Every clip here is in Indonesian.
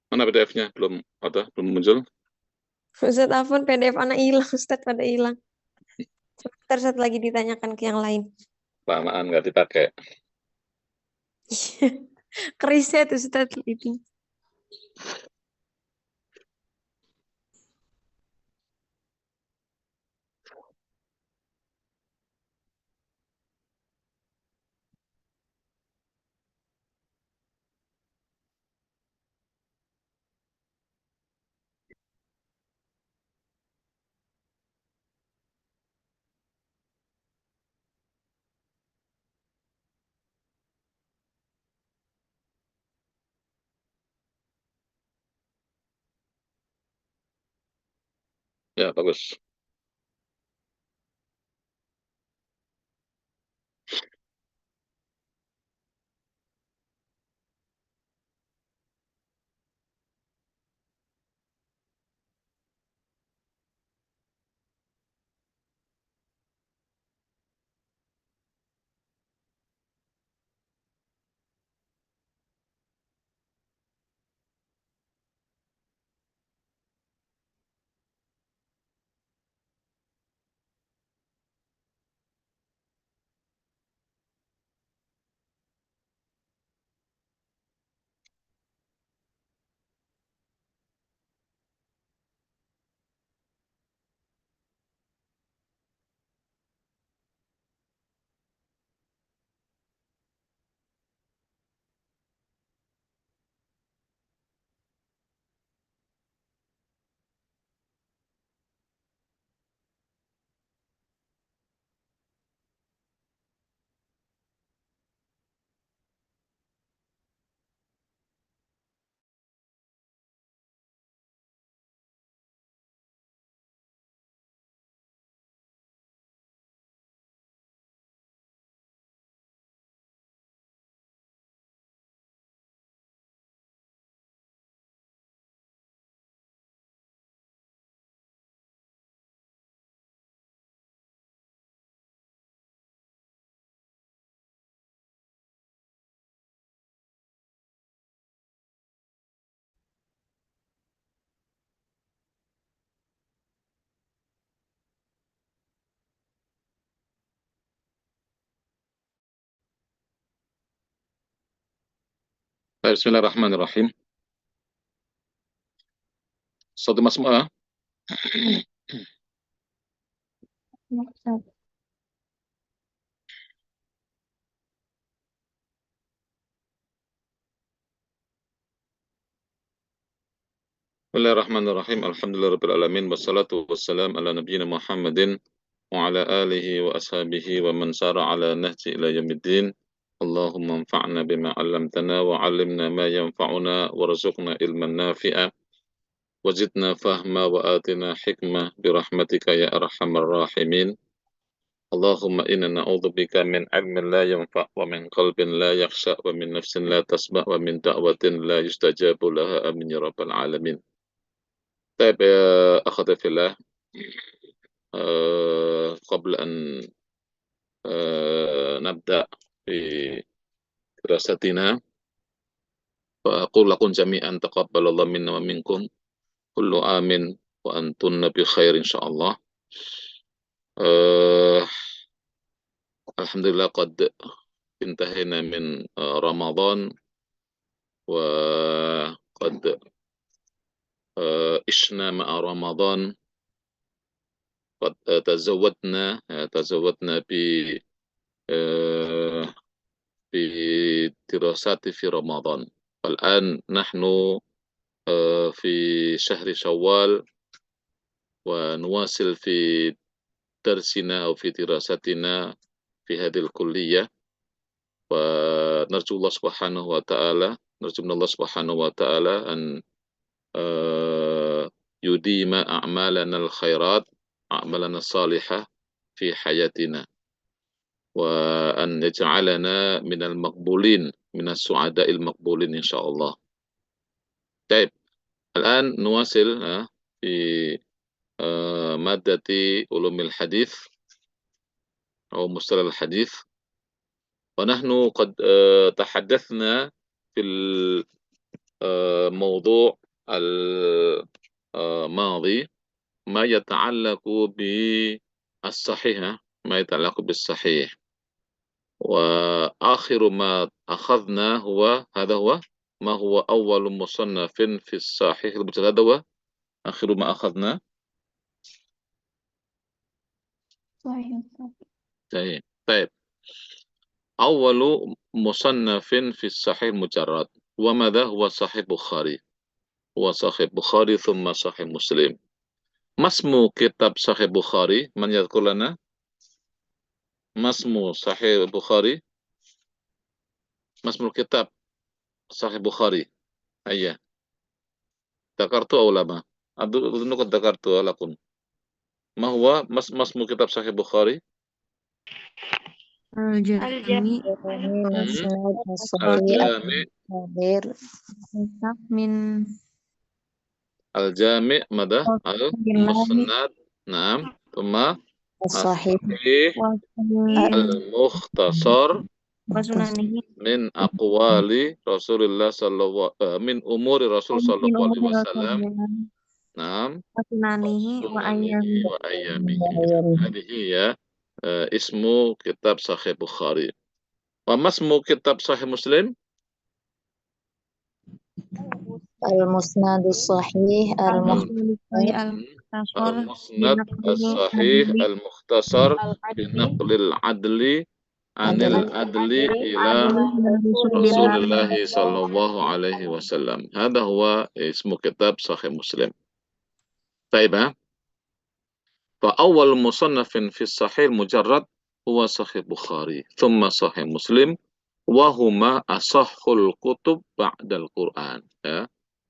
Mana PDF-nya? Belum muncul. Ustadz Afwan PDF anak hilang, Ustadz pada hilang. Sebentar, Ustadz lagi ditanyakan ke yang lain. Lamaan nggak dipakai. Keriset Ustadz itu. Ya, bagus. Baik, Bismillahirrahmanirrahim. Satu mas semua. Bismillahirrahmanirrahim. Alhamdulillahirrahmanirrahim. Wassalatu wassalam ala nabiyina Muhammadin wa ala alihi wa ashabihi wa man sara ala nahji ila yaumiddin. Allahumma anfa'na bima 'allamtana wa 'allimna ma yanfa'una warzuqna ilman nafi'a wazidna fahma wa atina hikmah birahmatika ya arhamar rahimin. Allahumma inna na'udzubika min 'ilmin la yanfa' wa min qalbin la yakhsha wa min nafsin la tasma' wa min da'watin la yustajabu laha amin ya rabbal alamin. طيب يا أخوة في الله، قبل أن نبدأ في دراستنا فأقول لكم جميعا تقبل الله منا ومنكم كل عام وأنتم بخير إن شاء الله. آه، الحمد لله قد انتهينا من رمضان، وقد عشنا مع رمضان. قد تزودنا آه، بدراسات في رمضان. والآن نحن في شهر شوال، ونواصل في درسنا أو في دراستنا في هذه الكلية. ونرجو الله سبحانه وتعالى نرجو من الله سبحانه وتعالى أن يديم أعمالنا الخيرات، أعمالنا الصالحة في حياتنا، وأن يجعلنا من المقبولين، من السعداء المقبولين إن شاء الله. طيب، الآن نواصل في مادة علوم الحديث أو مصطلح الحديث. ونحن قد تحدثنا في موضوع الماضي ما يتعلق بالصحيح، ما يتعلق بالصحيح. وآخر ما أخذنا هذا هو ما هو أول مصنف في الصحيح المجرد، هو آخر ما أخذنا. صحيح. طيب أول مصنف في الصحيح المجرد، وماذا هو صحيح بخاري؟ هو صحيح بخاري ثم صحيح مسلم. ما اسم كتاب صحيح بخاري؟ من يذكر لنا ما اسم صحيح بخاري؟ ما اسم الكتاب صحيح بخاري؟ أيه ذكرت أو لا؟ ما أظن قد ذكرت لكم. ما هو ما اسم كتاب صحيح بخاري؟ الجامع مسند الصحيح الجامع. الكبير من الجامع ماذا؟ المسند. نعم. ثم الصحيح الصحيح المختصر وسننه من أقوال رسول الله صلى الله من أمور رسول صلى الله عليه وسلم. نعم. وسننه سننه وأيامه. هذه هي اسم كتاب صحيح بخاري. وما اسم كتاب صحيح مسلم؟ المسند الصحيح المسند الصحيح المختصر بنقل العدل عن العدل إلى رسول الله صلى الله عليه وسلم. هذا هو اسم كتاب صحيح مسلم. طيب، فأول مصنف في الصحيح المجرد هو صحيح بخاري ثم صحيح مسلم، وهما أصح الكتب بعد القرآن.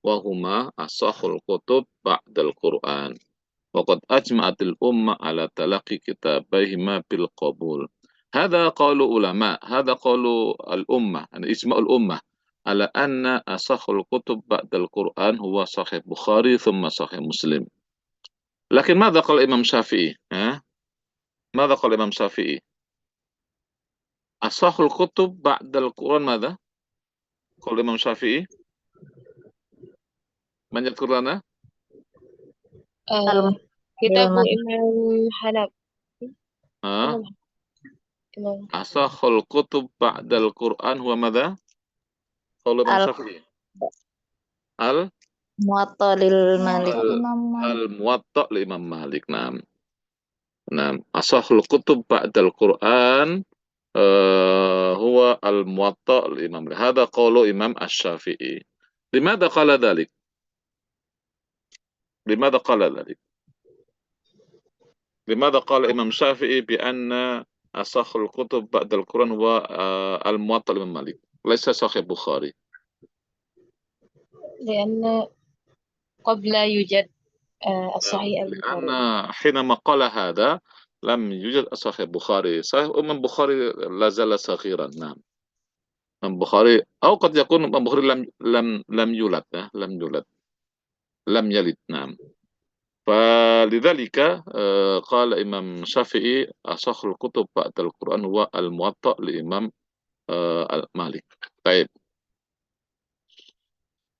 وهما أصح الكتب بعد القرآن، وقد أجمعت الأمة على تلقي كتابيهما بالقبول. هذا قول علماء، هذا قول الأمة، يعني إجماع الأمة على أن أصح الكتب بعد القرآن هو صحيح بخاري ثم صحيح مسلم. لكن ماذا قال الإمام الشافعي؟ ماذا قال الإمام الشافعي؟ أصح الكتب بعد القرآن ماذا؟ قال الإمام الشافعي. من يذكر لنا؟ كتاب إمام حنبل. أصح الكتب بعد القرآن هو ماذا؟ قال الإمام الشافعي. الموطأ للمالك. الموطأ لإمام مالك. نعم. نعم. أصح الكتب بعد القرآن هو الموطأ لإمام مالك. هذا قول إمام الشافعي. لماذا قال ذلك؟ لماذا قال ذلك؟ لماذا قال الإمام الشافعي بأن أصح الكتب بعد القرآن هو الموطأ لإمام مالك ليس صحيح البخاري؟ لأن قبل يوجد الصحيح لأن البخاري. حينما قال هذا لم يوجد صحيح البخاري. صحيح الإمام البخاري لا زال صغيرا. نعم. الإمام البخاري أو قد يكون الإمام البخاري لم يولد. لم يلد. نعم. فلذلك قال الإمام الشافعي أصح الكتب بعد القرآن هو الموطأ لإمام مالك. طيب.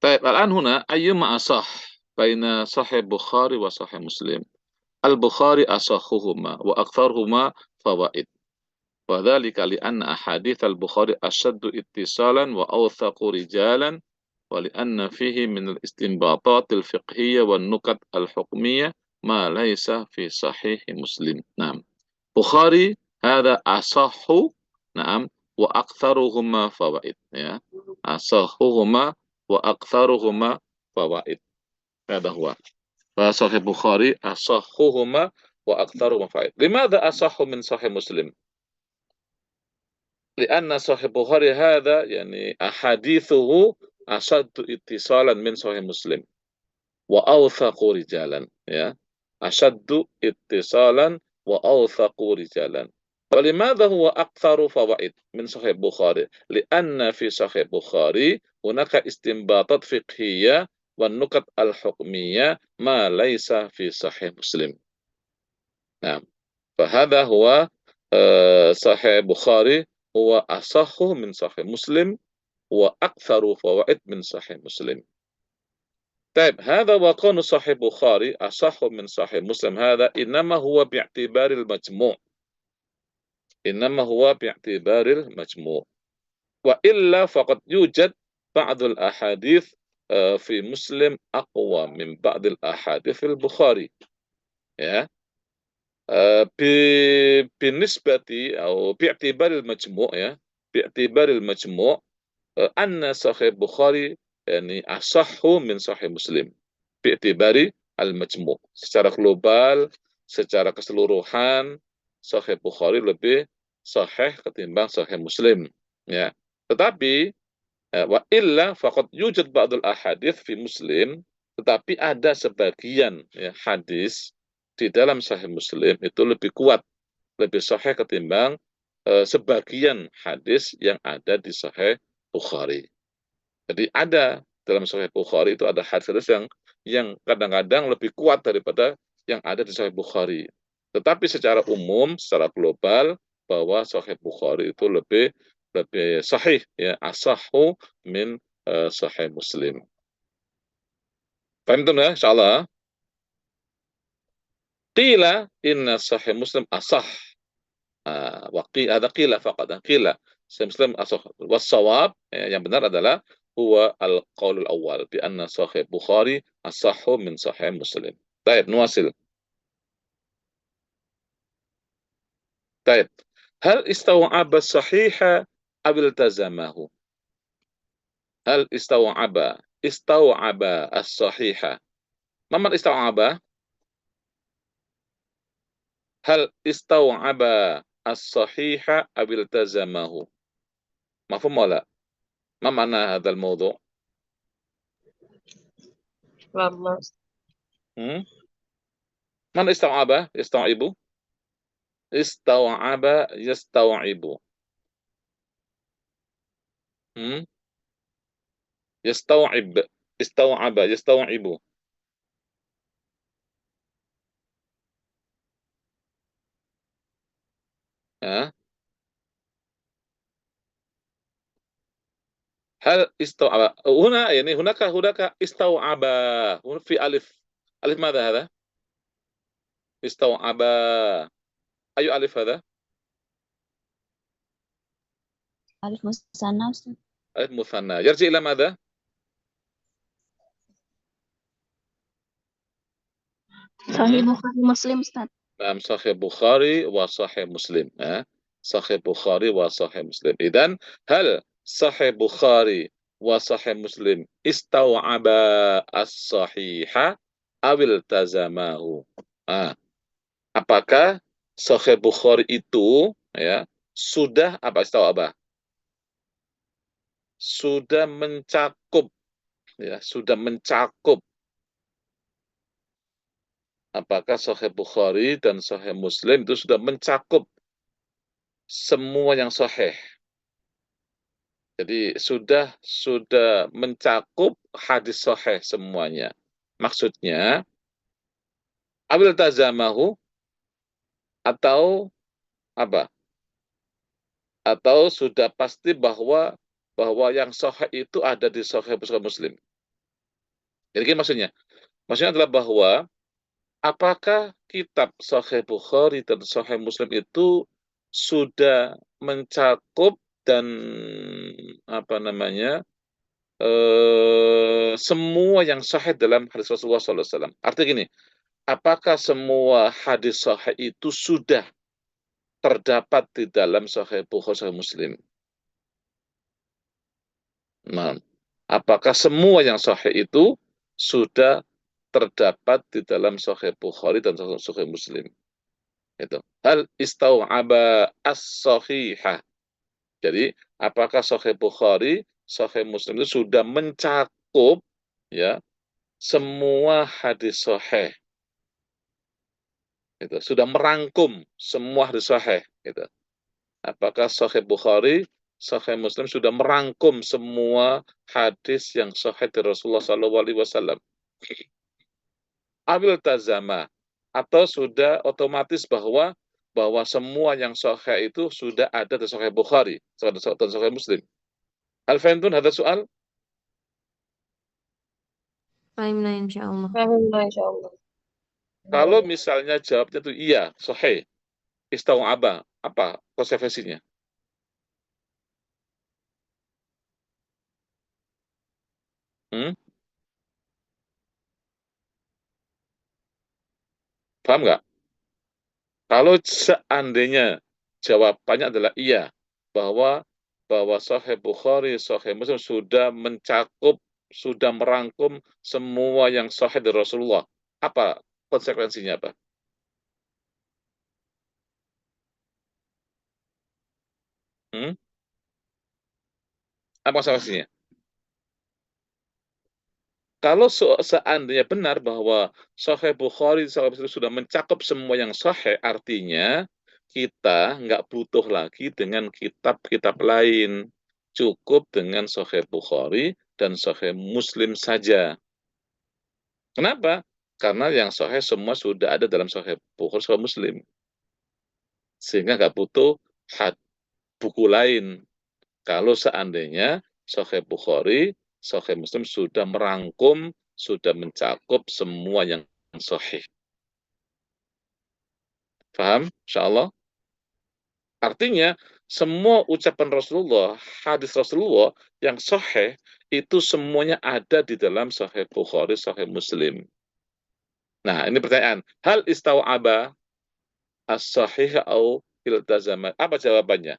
الآن هنا أيما أصح بين صحيح البخاري وصحيح مسلم؟ البخاري أصحهما وأكثرهما فوائد، وذلك لأن أحاديث البخاري أشد اتصالا وأوثق رجالا، ولأن فيه من الاستنباطات الفقهية والنكت الحكمية ما ليس في صحيح مسلم. نعم. بخاري هذا أصح. نعم. وأكثرهما فوائد. أصحهما وأكثرهما فوائد. هذا هو. فصحيح البخاري أصحهما وأكثرهما فوائد. لماذا أصح من صحيح مسلم؟ لأن صحيح البخاري هذا يعني أحاديثه أشد اتصالا من صحيح مسلم وأوثق رجالا. أشد اتصالا وأوثق رجالا. ولماذا هو أكثر فوائد من صحيح البخاري؟ لأن في صحيح البخاري هناك استنباطات فقهية والنكت الحكمية ما ليس في صحيح مسلم. نعم. فهذا هو صحيح البخاري هو أصح من صحيح مسلم wa aktsaru fawaid min sahih Muslim. طيب هذا وكون صحيح بخاري أصح من صحيح مسلم هذا إنما هو باعتبار المجموع وإلا فقد يوجد بعض الأحاديث في مسلم أقوى من بعض الأحاديث في البخاري ya بالنسبة أو باعتبار المجموع ya باعتبار المجموع أن صحيح البخاري يعني أصح من صحيح مسلم باعتبار المجموع. Secara global, secara keseluruhan, Sahih Bukhari lebih sahih ketimbang Sahih Muslim. Ya, tetapi wa illa faqad yujad ba'dul ahadits fi Muslim, tetapi ada sebagian ya, hadis di dalam Sahih Muslim itu lebih kuat, lebih sahih ketimbang sebagian hadis yang ada di Sahih Bukhari. Jadi ada dalam Sahih Bukhari itu ada hadis yang kadang-kadang lebih kuat daripada yang ada di Sahih Bukhari. Tetapi secara umum, secara global, bahwa Sahih Bukhari itu lebih sahih, ya, asahhu min Sahih Muslim. Paham itu ya, insyaallah. Qila inna Sahih Muslim asah. Ada qila faqad, qila Sahih Muslim asah. Wassawab, yang benar adalah huwa al-qaulul awal bi anna Sahih Bukhari asahhu min Sahih Muslim. Baik, nuwasil. Baik. Hal istaw'aba sahiha aw iltazamahu? Hal istaw'aba as-sahiha. Maman istaw'aba? Hal istaw'aba as-sahiha aw iltazamahu? Mafhum wala? ما معنى هذا الموضوع؟ والله من استوعب؟ يستوعب؟ استوعب يستوعب. يستوعب استوعب يستوعب. هل استوعب هنا يعني هناك استوعب هنا في ألف ماذا هذا؟ استوعب أي ألف هذا؟ ألف مثنى أستاذ. ألف مثنى يرجع إلى ماذا؟ صحيح بخاري مسلم أستاذ. نعم صحيح بخاري وصحيح مسلم. صحيح بخاري وصحيح مسلم. إذن هل صحيح بخاري وصحيح مسلم استوعب الصحيح أو التزمه? Apakah Sahih Bukhari itu ya sudah apa istawaba? Sudah mencakup ya, sudah mencakup. Apakah Sahih Bukhari dan Sahih Muslim itu sudah mencakup semua yang sahih? Jadi sudah mencakup hadis sahih semuanya. Maksudnya awil tazamahu atau apa? Atau sudah pasti bahwa yang sahih itu ada di Sahih Muslim. Jadi maksudnya adalah bahwa apakah kitab Sahih Bukhari dan Sahih Muslim itu sudah mencakup dan semua yang sahih dalam hadis Rasulullah SAW. Artinya gini, apakah semua hadis sahih itu sudah terdapat di dalam Sahih Bukhari Sahih Muslim? Nah, apakah semua yang sahih itu sudah terdapat di dalam Sahih Bukhari dan Sahih Muslim? Itu. Hal istau'aba as-sahihah. Jadi, apakah Sahih Bukhari, Sahih Muslim itu sudah mencakup ya semua hadis sahih? Itu sudah merangkum semua hadis sahih. Gitu. Apakah Sahih Bukhari, Sahih Muslim sudah merangkum semua hadis yang sahih dari Rasulullah SAW? Awil tazama, atau sudah otomatis bahwa semua yang sahih itu sudah ada di Sahih Bukhari dan Sahih Muslim? Hal fahimtum hadza soal? Fahimna insyaallah. Fahimna insyaallah. Kalau misalnya jawabnya itu iya, sahih, istau'aba, apa konsekuensinya? Hmm? Paham nggak? Kalau seandainya jawabannya adalah iya, bahwa Sahih Bukhari, Sahih Muslim sudah mencakup, sudah merangkum semua yang sahih dari Rasulullah, apa konsekuensinya apa? Hmm? Apa konsekuensinya? Kalau seandainya benar bahwa Sahih Bukhari, Sahih Muslim sudah mencakup semua yang sahih, artinya kita nggak butuh lagi dengan kitab-kitab lain. Cukup dengan Sahih Bukhari dan Sahih Muslim saja. Kenapa? Karena yang sahih semua sudah ada dalam Sahih Bukhari, Sahih Muslim. Sehingga nggak butuh buku lain. Kalau seandainya Sahih Bukhari, Sahih Muslim sudah merangkum, sudah mencakup semua yang sahih. Paham? Insyaallah. Artinya, semua ucapan Rasulullah, hadis Rasulullah yang sahih, itu semuanya ada di dalam Sahih Bukhari, Sahih Muslim. Nah, ini pertanyaan. Hal istau'aba as-sahih au iltazama? Apa jawabannya?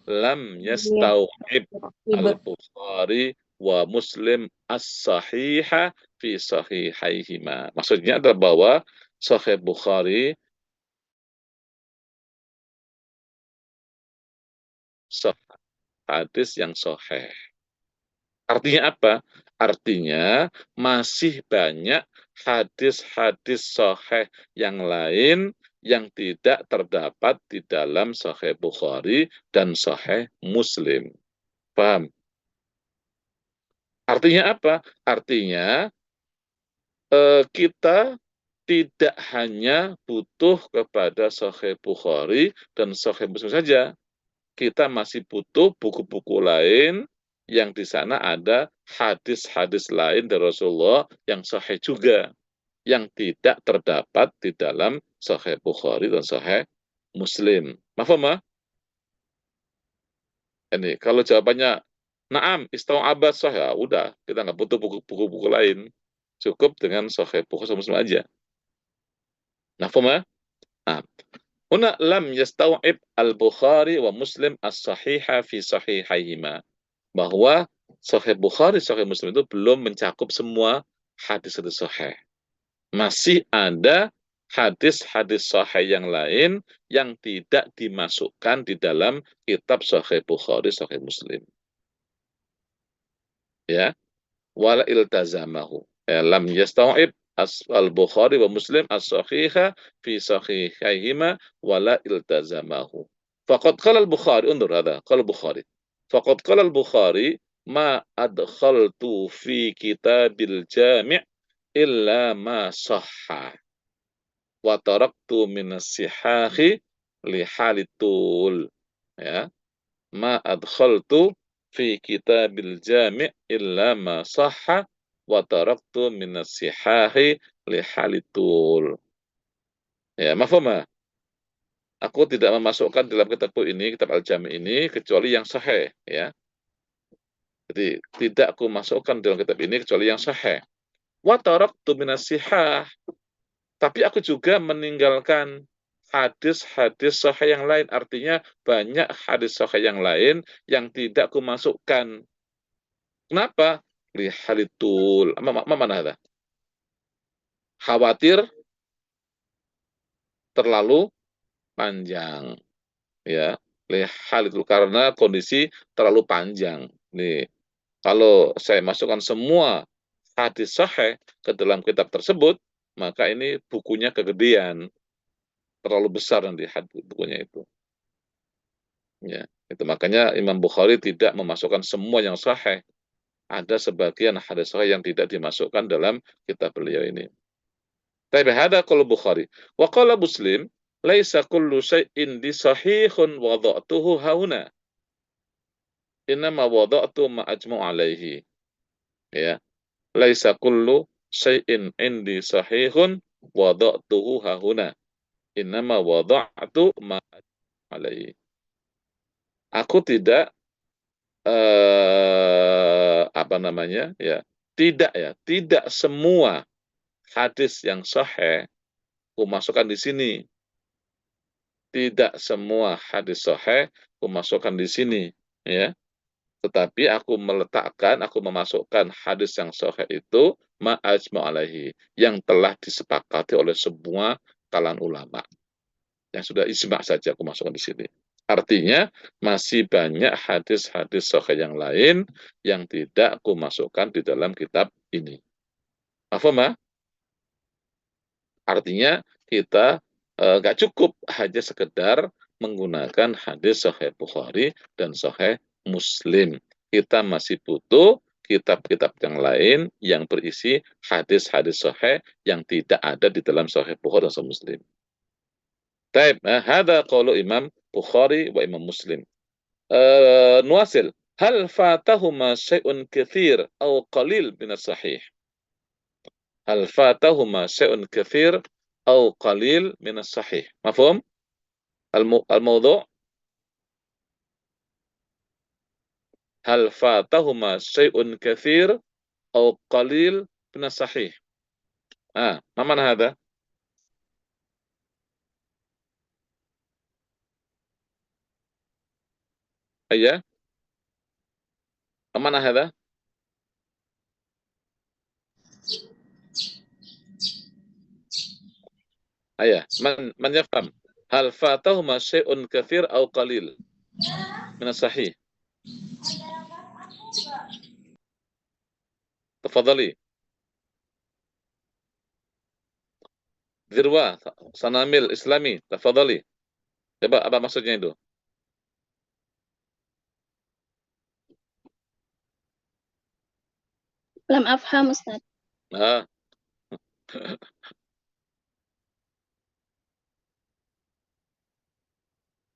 Lam yastau'ib al-Bukhari wa Muslim as-sahiha fi sahihaihima. Maksudnya adalah bahwa Sahih Bukhari hadis yang sahih. Artinya apa? Artinya masih banyak hadis-hadis sahih yang lain yang tidak terdapat di dalam Sahih Bukhari dan Sahih Muslim. Paham? Artinya apa? Artinya kita tidak hanya butuh kepada Sahih Bukhari dan Sahih Muslim saja. Kita masih butuh buku-buku lain yang di sana ada hadis-hadis lain dari Rasulullah yang sahih juga, yang tidak terdapat di dalam Sahih Bukhari dan Sahih Muslim. Mahfum? Ini kalau jawabannya na'am, istau'aba sahih, udah, kita nggak butuh buku-buku lain. Cukup dengan Sahih Bukhari dan Muslim aja. Mahfum? Nah, huna lam yastau'ib al-Bukhari wa Muslim as-sahiha fi sahihaihima. Bahwa Sahih Bukhari, Sahih Muslim itu belum mencakup semua hadis-hadis sahih. Masih ada hadis-hadis sahih yang lain yang tidak dimasukkan di dalam kitab Sahih Bukhari, Sahih Muslim. Ya, wala iltazamahu. Lam yastau'ib al-Bukhari wa Muslim as-sahiha fi sahihaihima wala iltazamahu. Faqad qala al-Bukhari, undur hadha, qala al-Bukhari. Faqad qala al-Bukhari ma adkhaltu fi kitabil jami' illa ma sahha wa taraktu min as-sihahi li halitul. Ya, ma adkhaltu fi kitabil jami' illa ma sahha wa taraktu min as-sihahi li halitul. Ya, mafhum? Aku tidak memasukkan dalam kitabku ini, kitab Al-Jami' ini, kecuali yang sahih. Ya. Jadi, tidak aku masukkan dalam kitab ini, kecuali yang sahih. Wa taraktu min as-sihah. Tapi aku juga meninggalkan hadis-hadis sahih yang lain. Artinya, banyak hadis sahih yang lain yang tidak aku masukkan. Kenapa? Lihalitul. Mana ada? Khawatir terlalu panjang. Ya, lihalitul. Karena kondisi terlalu panjang. Nih, kalau saya masukkan semua hadis sahih ke dalam kitab tersebut, maka ini bukunya kegedean. Terlalu besar nanti bukunya itu. Ya, itu makanya Imam Bukhari tidak memasukkan semua yang sahih. Ada sebagian hadis sahih yang tidak dimasukkan dalam kitab beliau ini. Tapi hada qala Bukhari. Wa qala Muslim, laisa kullu syai'in di sahihun wada'tuhu hauna. Innama wada'tu ma ajma'u alaihi. Ya. Laisa kullu syai'in indi sahihun wada'tuhu hahuna. Innama wada'tu ma ajma'u alaihi. Aku tidak apa namanya? Ya. Tidak semua hadis yang sahih aku masukkan di sini. Tidak semua hadis sahih aku masukkan di sini, ya. Tetapi aku memasukkan hadis yang sahih itu ma'ajma alaihi, yang telah disepakati oleh semua kalangan ulama. Yang sudah ijma saja aku masukkan di sini. Artinya masih banyak hadis-hadis sahih yang lain yang tidak aku masukkan di dalam kitab ini. Apa? Artinya kita nggak cukup hanya sekedar menggunakan hadis Sahih Bukhari dan Sahih Muslim. Kita masih butuh kitab-kitab yang lain yang berisi hadis-hadis Sahih yang tidak ada di dalam Sahih Bukhari dan Sahih Muslim. Taib, hada qaulu Imam Bukhari wa Imam Muslim. Nuasil, hal fatahuma syai'un katsir aw qalil min as-sahih? Hal fatahuma syai'un katsir أو قليل من الصحيح. مفهوم الموضوع؟ هل فاتهما شيء كثير أو قليل من الصحيح؟ ما معنى هذا؟ أيه، ما معنى هذا؟ أيه، من يفهم؟ هل فاتهما شيء كثير أو قليل من الصحيح؟ تفضلي. Zirwa, Sanamil Islami, tafadhali. Coba apa maksudnya itu? Lam afham, Ustaz.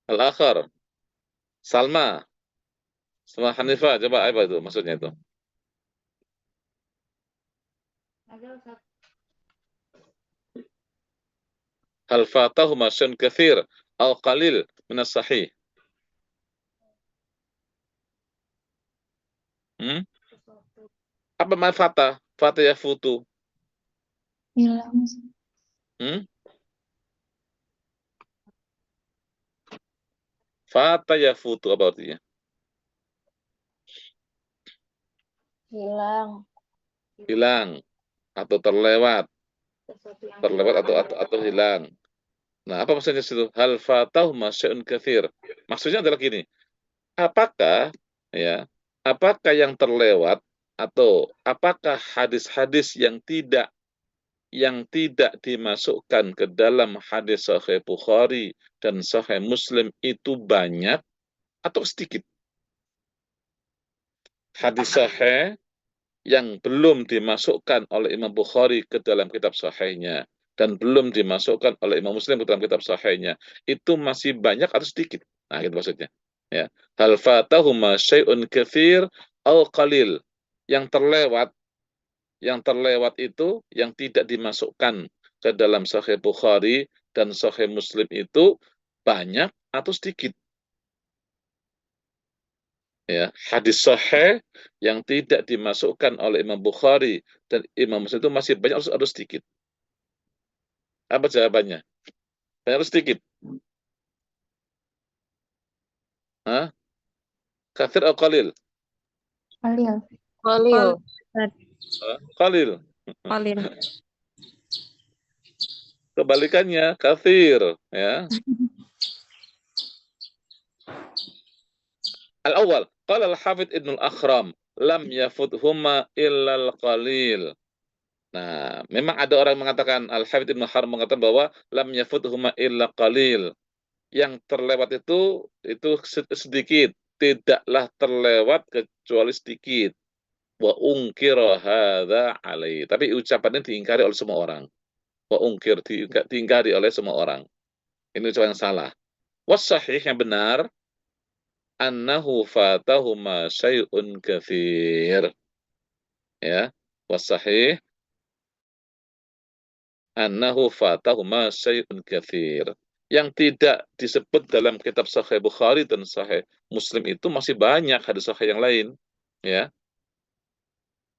Al-akhar, Salma, sama Hanifah, coba apa itu maksudnya itu? Hal fatahuma syai'un katsir aw qalil min as-sahih? Apa makna fata? Fata ya futu. Hilang. Fata ya futu apa artinya? Hilang. Hilang atau terlewat atau hilang. Nah, apa maksudnya situ? Hal fatahu masya'un katsir. Maksudnya adalah gini. Apakah yang terlewat atau apakah hadis-hadis yang tidak dimasukkan ke dalam hadis Sahih Bukhari dan Sahih Muslim itu banyak atau sedikit? Hadis sahih yang belum dimasukkan oleh Imam Bukhari ke dalam kitab sahihnya dan belum dimasukkan oleh Imam Muslim ke dalam kitab sahihnya itu masih banyak atau sedikit? Nah, gitu maksudnya. Ya. Hal fatahuma syai'un katsir aw qalil. Yang terlewat itu yang tidak dimasukkan ke dalam Sahih Bukhari dan Sahih Muslim itu banyak atau sedikit? Ya, hadis sahih yang tidak dimasukkan oleh Imam Bukhari dan Imam Muslim itu masih banyak atau sedikit? Apa jawabannya? Banyak atau sedikit? Katsir atau qalil? Qalil. Qalil. Qalil. Qalil. Kebalikannya, katsir, ya. Al-awwal, qala al-Hafidz Ibnu al-Akhram, lam yafudhuma illa al-qalil. Nah, memang ada orang mengatakan, Al-Hafidz Ibnu al-Akhram mengatakan bahwa lam yafudhuma illa qalil. Yang terlewat itu sedikit, tidaklah terlewat kecuali sedikit. Wa ungkira hadza alaihi. Tapi ucapannya diingkari oleh semua orang. Wa ungkir diingkari oleh semua orang. Ini ucapan yang salah. Was sahih yang benar, annahu fatahuma syai'un katsir. Ya, wasahih annahu fatahuma syai'un katsir. Yang tidak disebut dalam kitab Sahih Bukhari dan Sahih Muslim itu masih banyak hadis sahih yang lain, ya.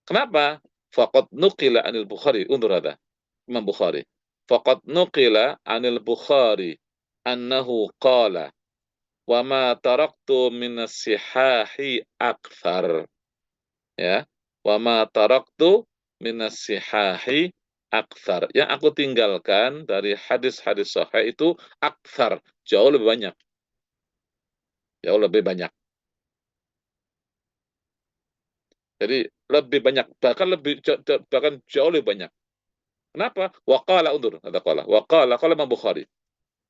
Kenapa? Faqad nuqila anil Bukhari, undur ada Imam Bukhari. Faqad nuqila anil Bukhari annahu qala wa ma taraktu minas sihahi akthar. Ya, wa ma taraktu minas sihahi akthar. Yang aku tinggalkan dari hadis-hadis sahih itu akthar, jauh lebih banyak. Jauh lebih banyak. Jadi lebih banyak, bahkan jauh lebih banyak. Kenapa? Waqala undur, ada qala. Waqala Imam Bukhari.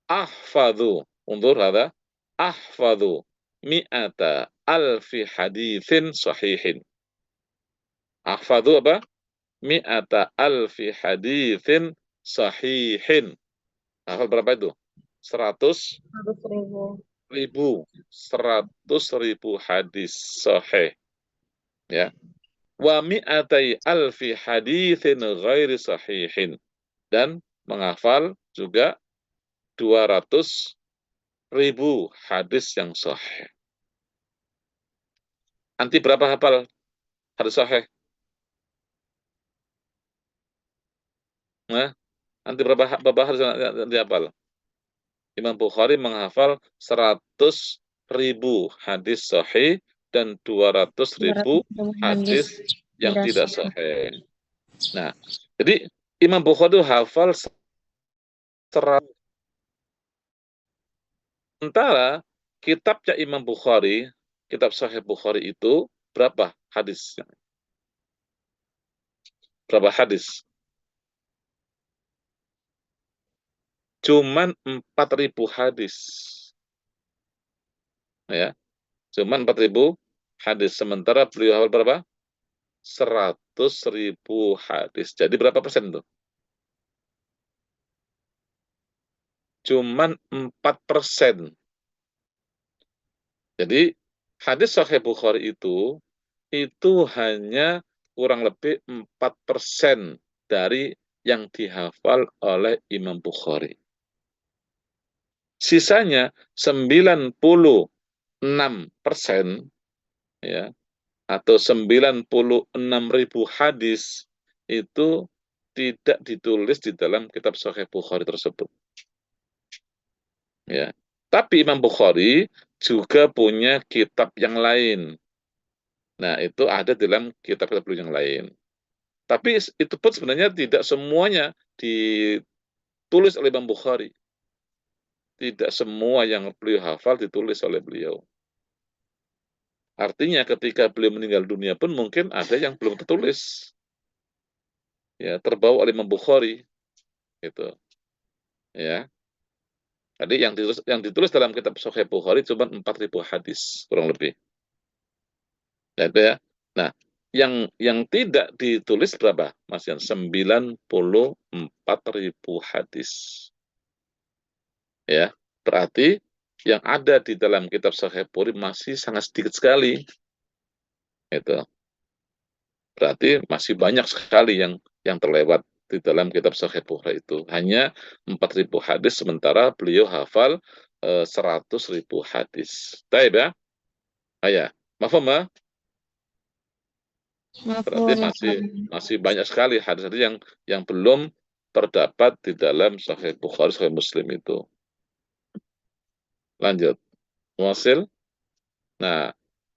Ahfadhu, undur ada. Ahfadhu mi'ata alfi hadithin sahihin. Ahfadhu apa? Mi'ata alfi hadithin sahihin. Hafal berapa itu? 100.000. 100.000 hadis sahih. Ya. Wa mi'atai alfi hadithin ghairi sahihin. Dan menghafal juga 200.000 hadis yang sahih. Anti berapa hafal hadis sahih? Nah, anti berapa hadis yang dihafal? Imam Bukhari menghafal 100.000 hadis sahih dan 200.000 hadis yang tidak sahih. Nah, jadi Imam Bukhari hafal 100. Sementara kitabnya Imam Bukhari, kitab Sahih Bukhari itu berapa hadisnya? Berapa hadis? Cuman 4.000 hadis. Ya, cuman 4.000 hadis. Sementara beliau hafal berapa? 100.000 hadis. Jadi berapa persen tuh? Cuman 4%. Jadi hadis Sahih Bukhari itu hanya kurang lebih 4% dari yang dihafal oleh Imam Bukhari. Sisanya 96%, ya, atau 96.000 hadis itu tidak ditulis di dalam kitab Sahih Bukhari tersebut. Ya. Tapi Imam Bukhari juga punya kitab yang lain. Nah, itu ada dalam kitab-kitab beliau yang lain. Tapi itu pun sebenarnya tidak semuanya ditulis oleh Imam Bukhari. Tidak semua yang beliau hafal ditulis oleh beliau. Artinya ketika beliau meninggal dunia pun mungkin ada yang belum tertulis. Ya, terbawa oleh Imam Bukhari. Gitu. Ya. Jadi yang ditulis dalam kitab Sahih Bukhari cuma 4.000 hadis kurang lebih. Ya, itu ya. Nah, yang tidak ditulis berapa, Mas Yan? 94.000 hadis. Ya, berarti yang ada di dalam kitab Sahih Bukhari masih sangat sedikit sekali. Itu. Berarti masih banyak sekali yang terlewat di dalam kitab Sahih Bukhari itu. Hanya 4.000 hadis, sementara beliau hafal 100.000 hadis. Baik ya? Ayah, mafhum ya? Berarti masih banyak sekali hadis-hadis yang belum terdapat di dalam Sahih Bukhari, Sahih Muslim itu. Lanjut. Muasil. Nah,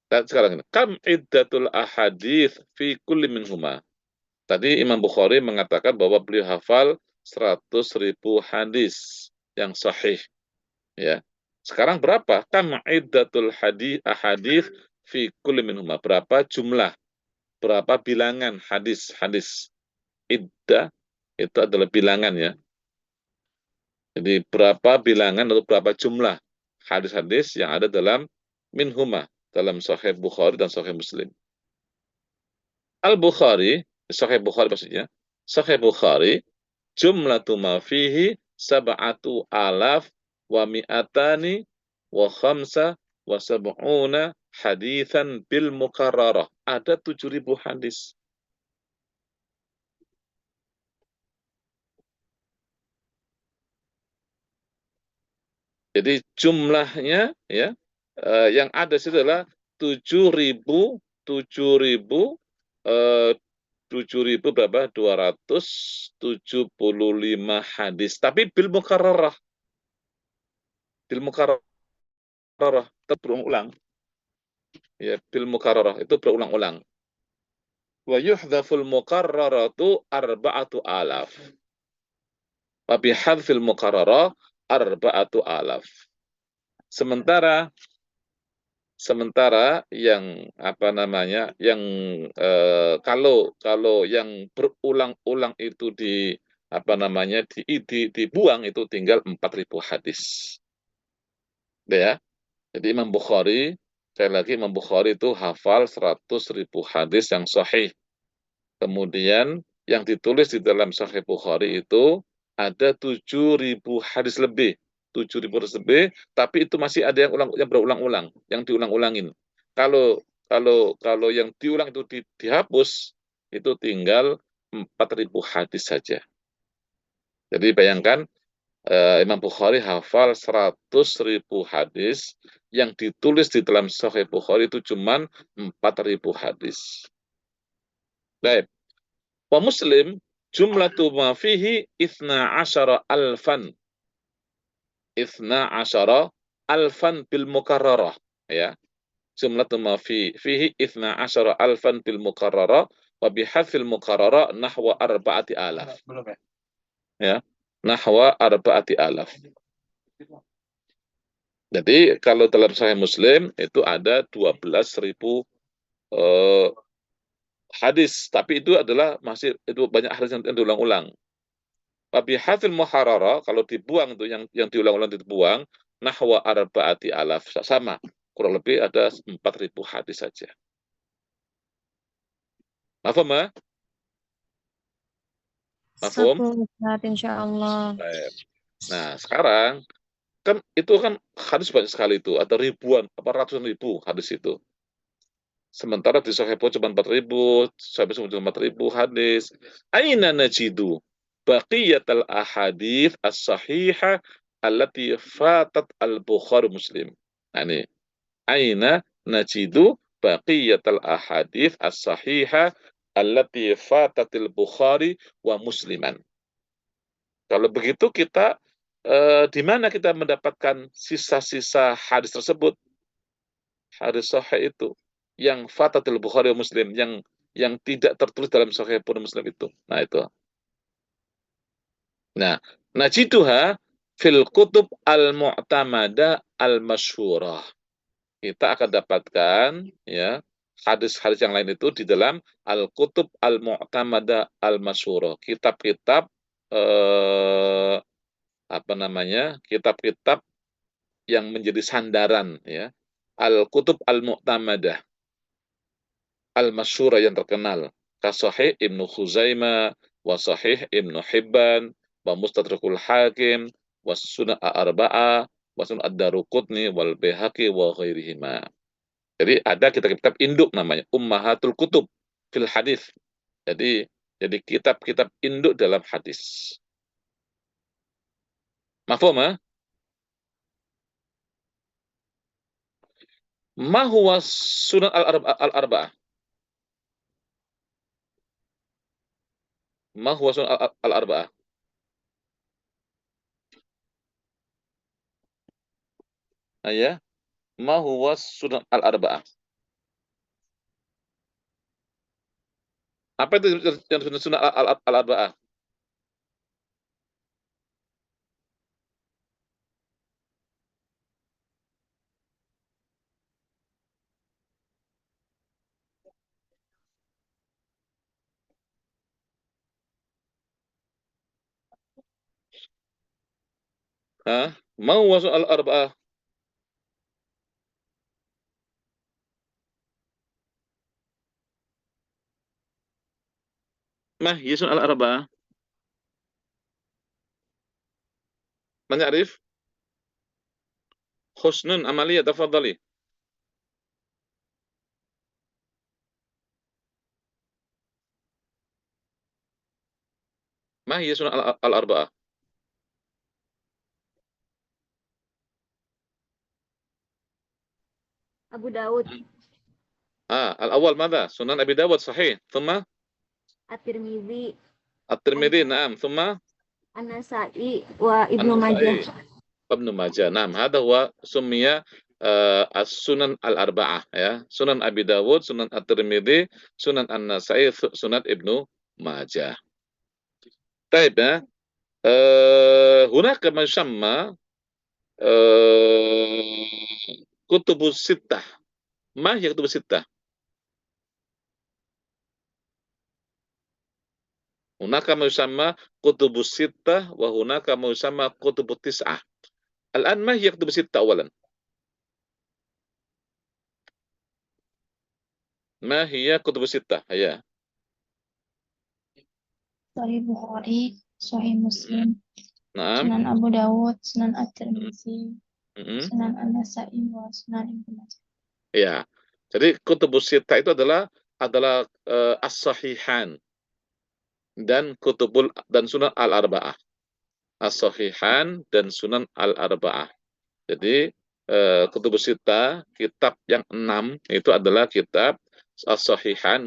sekarang ini. Kam iddatul ahadith fi kulli minhuma. Tadi Imam Bukhari mengatakan bahwa beliau hafal 100.000 hadis yang sahih. Ya. Sekarang berapa? Kam iddatul ahadith fi kulli minhuma. Berapa jumlah? Berapa bilangan hadis-hadis? Iddah itu adalah bilangan ya. Jadi berapa bilangan atau berapa jumlah hadis-hadis yang ada dalam minhuma, dalam Sahih Bukhari dan Sahih Muslim. Al-Bukhari, Sahih Bukhari maksudnya, Sahih Bukhari jumlatu ma fihi sab'atu alaf wa mi'atani wa khamsa wa sab'una haditsan bil mukarrarah. Ada 7.000 hadis. Jadi jumlahnya ya yang ada situ adalah 7.000 berapa? 275 hadis. Tapi bil mukarrarah. Bil mukarrarah berulang-ulang. Ya, bil mukarrarah itu berulang-ulang. Wa yuhdhaful mukarraratu 4,000. Wa bihadzfil mukarrarah 4,000. Sementara yang apa namanya, yang kalau yang berulang-ulang itu dibuang itu tinggal 4.000 hadis. Ya. Jadi Imam Bukhari, sekali lagi Imam Bukhari itu hafal 100.000 hadis yang sahih. Kemudian yang ditulis di dalam Sahih Bukhari itu ada 7.000 hadis lebih. 7.000 hadis lebih, tapi itu masih ada yang berulang-ulang, yang diulang-ulangin. Kalau yang diulang itu dihapus, itu tinggal 4.000 hadis saja. Jadi bayangkan Imam Bukhari hafal 100.000 hadis, yang ditulis di dalam Sahih Bukhari itu cuma 4.000 hadis. Baik. Wa Muslim jumlatu ma fihi 12.000. 12.000 bil mukarrarah, ya. Jumlatu ma fihi 12.000 bil mukarrarah wa bihadzfil mukarrarah nahwa 4,000. Belum ya? Ya, nahwa 4,000. Jadi kalau dalam Sahih Muslim itu ada 12.000 hadis, tapi itu adalah masih itu banyak hadis yang diulang-ulang. Tapi hasil muharrara kalau dibuang itu yang diulang-ulang dibuang nahwa 4,000, sama, kurang lebih ada 4.000 hadis saja. Mafhum ya? Mafhum? Satu Ustaz, insyaallah. Nah, sekarang kan itu kan hadis banyak sekali itu, ada ribuan, apa ratusan ribu hadis itu. Sementara di Sahih Bukhari cuma 4.000, Sahih Muslim cuma 4.000 hadis. Aina najidu baqiyatal ahadits as-sahihah allati fatat al-Bukhari Muslim. Nah, ini aina najidu baqiyatal ahadits as-sahihah allati fatatil Bukhari wa Musliman. Kalau begitu kita di mana kita mendapatkan sisa-sisa hadis tersebut? Hadis sahih itu yang fatatil Bukhari wa Muslim, yang tidak tertulis dalam Sahih Bukhari Muslim itu. Nah, itu. Nah, najiduha fil kutub al-mu'tamada al-masyhurah. Kita akan dapatkan ya hadis-hadis yang lain itu di dalam al-kutub al-mu'tamada al-masyhurah. Kitab-kitab kitab-kitab yang menjadi sandaran ya. Al-kutub al-mu'tamadah al-masyhurah yang terkenal. Kasahih Ibnu Khuzaimah, wa Sahih Ibnu Hibban, wa Mustadrakul Hakim, wa Sunan Arba'ah, wa Sunan Ad-Daruqutni, wal Baihaqi, wa ghairihima. Jadi ada kitab-kitab induk namanya, Ummahatul Kutub fil hadis. Jadi kitab-kitab induk dalam hadis. Mafhum ya? Ma huwa Sunan al-Arba'ah? Ma huwa Sunan al-Arba'ah? Ya, ma huwa Sunan al-Arba'ah? Apa itu yang Sunan al-Arba'ah? Ma huwa Sunan al-Arba'ah? Ma hiya Sunan al-Arba'ah? Man ya'rif? Husnun Amalia, tafadhali. Ma hiya sunan al-arba'ah? Abu Dawud, Al-awwal madha? Sunan Abi Dawud sahih. Thumma At-Tirmidzi, At-Tirmidzi, na'am. Thumma An-Nasa'i, wa Ibnu Majah. An-Nasa'i, Ibnu Majah. Naam, hadha huwa summiya as-sunan al-arba'ah ya. Sunan Abi Dawud, Sunan At-Tirmidzi, Sunan An-Nasa'i, Sunan Ibnu Majah. Taib ya. Hunaka ma yusamma kutubus sittah. Ma hiya kutubus sittah? Hunaka ma yusamma kutubus sittah wa hunaka ma yusamma kutubut tis'ah. Al-an ma hiya kutubus sittah awalan? Ma hiya kutubus sittah? Ya. Sahih Bukhari, Sahih Muslim, Naam. Sunan Abu Dawud, Sunan At-Tirmidzi, Mm-mm. Sunan An-Nasa'i, wa Sunan Ibnu Majah. Ya. Jadi kutubus sittah itu adalah as-sahihan dan sunan al-arba'ah. As-sahihan dan sunan al-arba'ah. Jadi kutubus sittah, kitab yang 6 itu adalah kitab as-sahihan,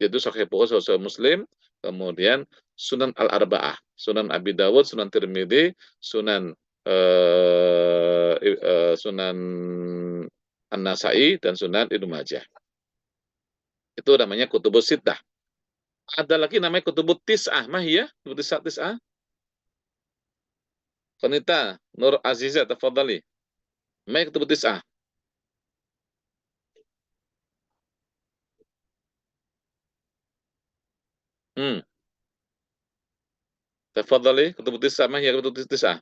yaitu Sahih Bukhari, Sahih Muslim, kemudian Sunan al-arba'ah, Sunan Abi Dawud, Sunan Tirmidzi, Sunan Sunan An-Nasa'i dan Sunan Ibnu Majah. Itu namanya kutubus sittah. Ada lagi namanya kutubut tis'ah. Mahiyah kutubut tis'ah. Qanita Nur Azizah, tafadhali. Ma kutubut tis'ah? Tafadhali, kutubut tis'ah. Ma hiya kutubut tis'ah?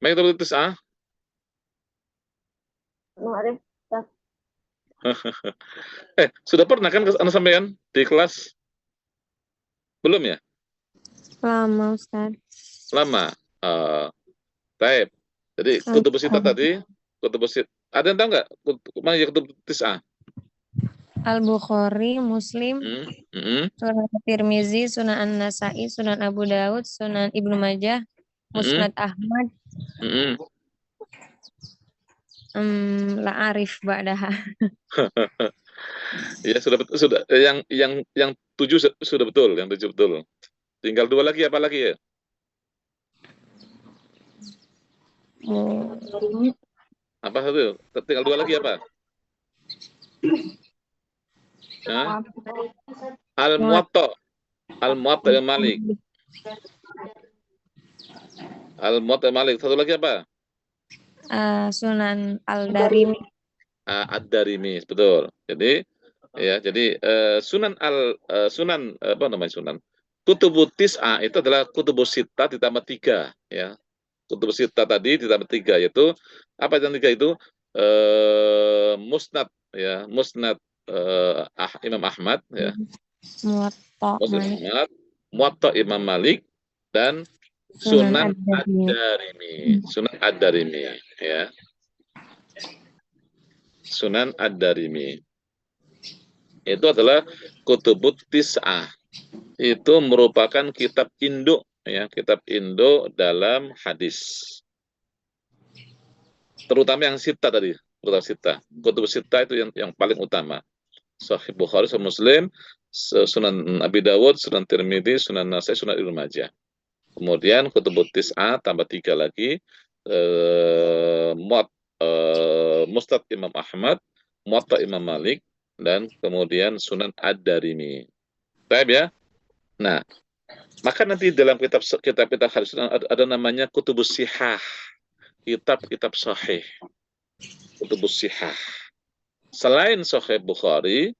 Ma kutubut tis'ah? Ma'rif, Sudah pernah kan Anda sampaikan di kelas? Belum ya? Lama, Ustaz. Lama. Baik. Jadi kutubus sittah tadi, kutubus sittah. Ada yang tahu nggak? Ma hiya kutubut tis'ah? Al-Bukhari, Muslim, Sunan Tirmizi, Sunan An-Nasa'i, Sunan Abu Dawud, Sunan Ibnu Majah, Musnad Ahmad, la arif ba'daha. Ya sudah betul, sudah yang 7 sudah betul, yang 7 betul. Tinggal 2 lagi, apa lagi ya? Apa satu? Tinggal 2 lagi apa? Al-Muwatta. Al-Muwatta Malik. Al-Muwatta Malik. Satu lagi apa? Sunan Al-Darimi. Ad-Darimi, betul. Jadi Sunan apa namanya Sunan? Kutubut tis'ah itu adalah kutubus sittah ditambah 3 ya. Kutubus sittah tadi ditambah 3 yaitu apa yang 3 itu? Musnad ya, Musnad Imam Ahmad ya. Muwatta Imam Malik dan Sunan Ad-Darimi. Sunan Ad-Darimi ya. Sunan Ad-Darimi. Itu adalah kutubut tis'ah. Itu merupakan kitab induk ya, kitab induk dalam hadis. Terutama yang sittah tadi, terutama sittah. Kutubus sittah itu yang paling utama. Sahih Bukhari, Sahih Muslim, Sunan Abi Dawud, Sunan Tirmidzi, Sunan Nasa'i, Sunan Ibnu Majah. Kemudian kutubut tis'ah tambah 3 lagi, Musnad Imam Ahmad, Muwatta Imam Malik, dan kemudian Sunan Ad-Darimi. Baik ya. Nah, maka nanti dalam kitab hadis ada namanya kutubus sihah, kitab-kitab sahih, kutubus sihah. Selain Sahih Bukhari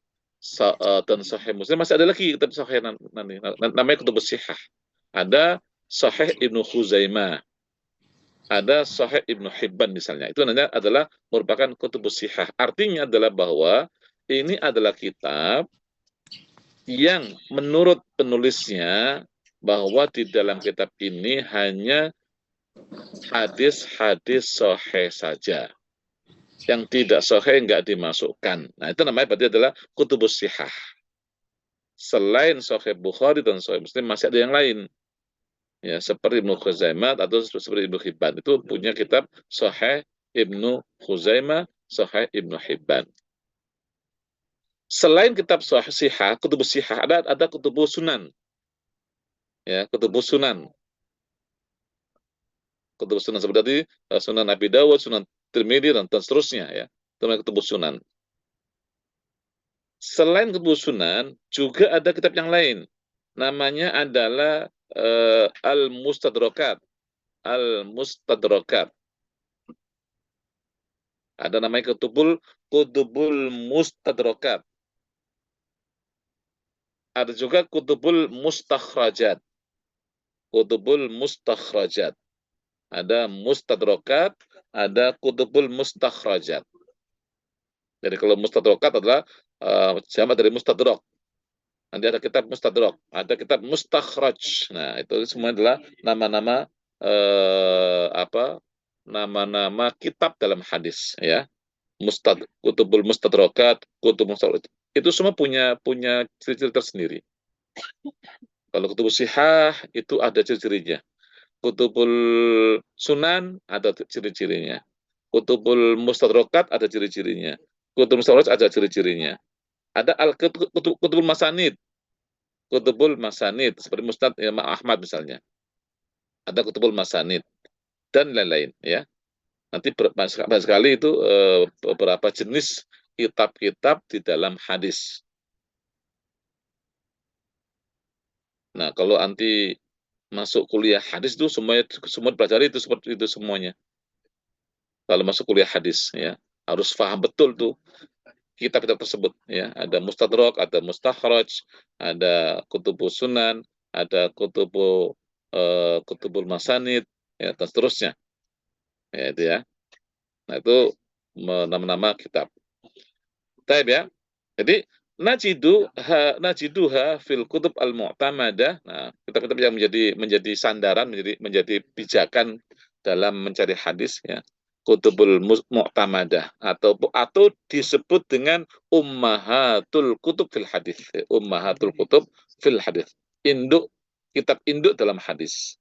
dan Sahih Muslim, masih ada lagi kitab sahih nanti, namanya kutubus sihah. Ada Sahih Ibnu Khuzaimah, ada Sahih Ibnu Hibban misalnya. Itu namanya adalah merupakan kutubus sihah. Artinya adalah bahwa ini adalah kitab yang menurut penulisnya bahwa di dalam kitab ini hanya hadis-hadis sahih saja. Yang tidak sahih enggak dimasukkan. Nah, itu namanya berarti adalah kutubus sihah. Selain Sahih Bukhari dan Sahih Muslim masih ada yang lain. Ya, seperti Ibnu Khuzaimah atau seperti Ibnu Hibban itu punya kitab Sahih Ibnu Khuzaimah, Sahih Ibnu Hibban. Selain kitab Sahih Sihah, kutubus sihah ada kutubus sunan. Ya, kutubus sunan. Kutubus sunan seperti Sunan Abi Dawud, Sunan Tirmidzi dan seterusnya ya. Itu namanya kutubus sunan. Selain kutubus sunan, juga ada kitab yang lain. Namanya adalah Al-Mustadrakat. Al-Mustadrakat. Ada namanya Kutubul Mustadrakat. Ada juga Kutubul Mustakhrajat. Kutubul Mustakhrajat. Ada Mustadrakat, ada Kutubul Mustakhrajat. Jadi kalau Mustadrakat adalah jamak dari Mustadrak. Nanti ada kitab Mustadrak, ada kitab Mustakhraj. Nah, itu semua adalah nama-nama nama-nama kitab dalam hadis ya. Kutubul Mustadrakat, Kutub Mustakhraj. Itu semua punya ciri-ciri tersendiri. Kalau Kutubus Sihah itu ada ciri-cirinya. Kutubul Sunan ada ciri-cirinya. Kutubul Mustadrakat ada ciri-cirinya. Kutubul Mustakhraj ada ciri-cirinya. Ada Kutubul Masanid. Kutubul Masanid seperti Musnad Imam Ahmad misalnya. Ada Kutubul Masanid dan lain-lain ya. Nanti banyak sekali itu beberapa jenis kitab-kitab di dalam hadis. Nah, kalau nanti masuk kuliah hadis itu semua dipelajari itu seperti itu semuanya. Kalau masuk kuliah hadis ya, harus paham betul tuh kitab-kitab tersebut ya. Ada Mustadrak, ada Mustakhraj, ada Kutubus Sunan, ada Kutubul Masanid ya, dan seterusnya. Ya, itu ya. Nah, itu nama-nama kitab. Taib ya. Jadi najiduha fil kutub al-mu'tamadah. Nah, kitab-kitab yang menjadi sandaran, menjadi pijakan dalam mencari hadis ya. Kutubul mu'tamadah atau disebut dengan ummahatul kutub fil hadis. Ummahatul kutub fil hadis. Kitab induk dalam hadis.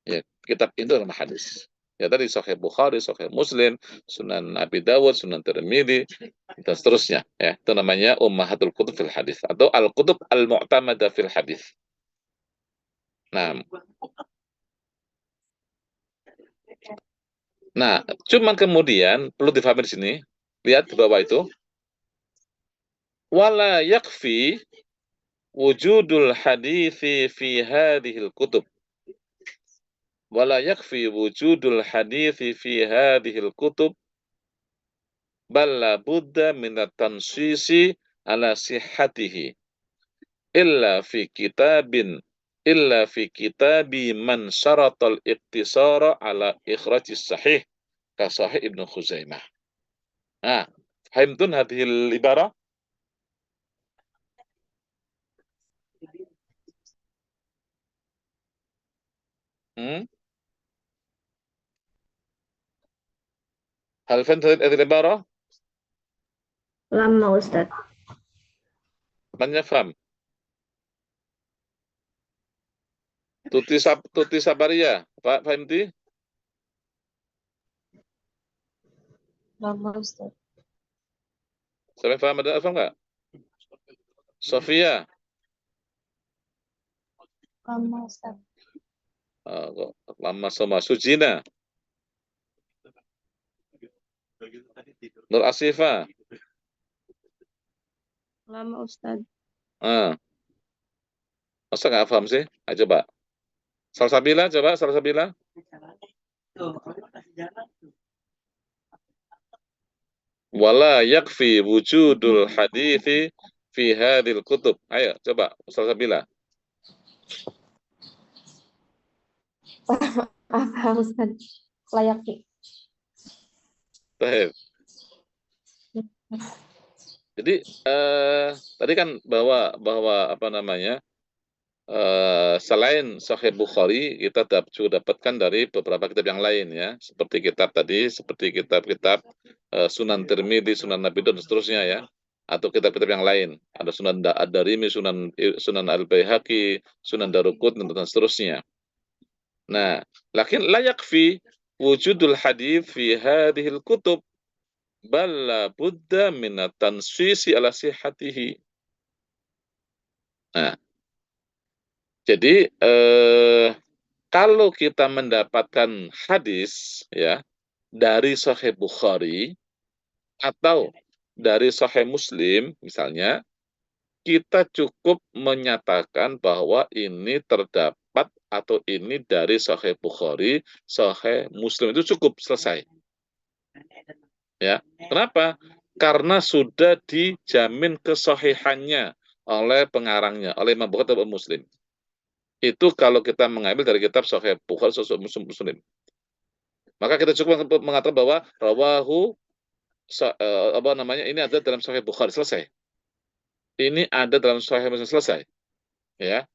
Ya, kitab induk dalam hadis. Ya tadi Sahih Bukhari, Sahih Muslim, Sunan Abi Dawud, Sunan Tirmidzi dan seterusnya ya. Itu namanya Ummahatul Kutub fil Hadis atau Al-Kutub Al-Mu'tamadah fil Hadis. Nah, cuman kemudian perlu difahami di sini, lihat di bawah itu. Wala yakfi wujudul hadithi fi hadhil kutub. Wala yakfi wujudul hadithi fi hadhil kutub bal la budda min at-tansisi ala sihhatihi illa fi kitabi man syaratal iqtisara ala ikhrajis sahih ka sahih Ibnu Khuzaimah. Nah, fahimtun hadhil ibarah? Hal fahimtun hadhil ibarah? Lama Ustaz. Man yafham? Tuti Sabaria, fahimti? Lama Ustaz. Sampai paham ada apa enggak? Sofia. Lama Ustaz. Lama sama Sujina. Nur Asifa. Lama Ustaz. Masa nggak paham sih? Ayo coba. Salsabila, coba Salsabila. Wala yakfi wujudul hadithi fi hadhil kutub. Ayo coba Salsabila. Paham Ustaz. Layaki. Baik. Jadi tadi kan bahwa apa namanya, selain Sahih Bukhari kita juga dapatkan dari beberapa kitab yang lain ya, seperti kitab tadi, seperti kitab-kitab Sunan Tirmidzi, Sunan Nabi dan seterusnya ya, atau kitab-kitab yang lain. Ada Sunan Ad-Darimi, Sunan Al-Baihaqi, Sunan Daruqutni dan seterusnya. Nah, lakin la yakfi wujudul hadis fi hadhil kutub bal la budda min at-tansisi ala sihhatihi. Nah, jadi kalau kita mendapatkan hadis ya dari Sahih Bukhari atau dari Sahih Muslim misalnya, kita cukup menyatakan bahwa ini terdapat atau ini dari Sahih Bukhari, Sahih Muslim, itu cukup, selesai. Ya, kenapa? Karena sudah dijamin kesahihannya oleh pengarangnya, oleh Imam Bukhari atau Muslim. Itu kalau kita mengambil dari kitab Sahih Bukhari, Sahih Muslim. Maka kita cukup mengatakan bahwa rawahu apa namanya, ini ada dalam Sahih Bukhari, selesai. Ini ada dalam Sahih Muslim, selesai. Ya.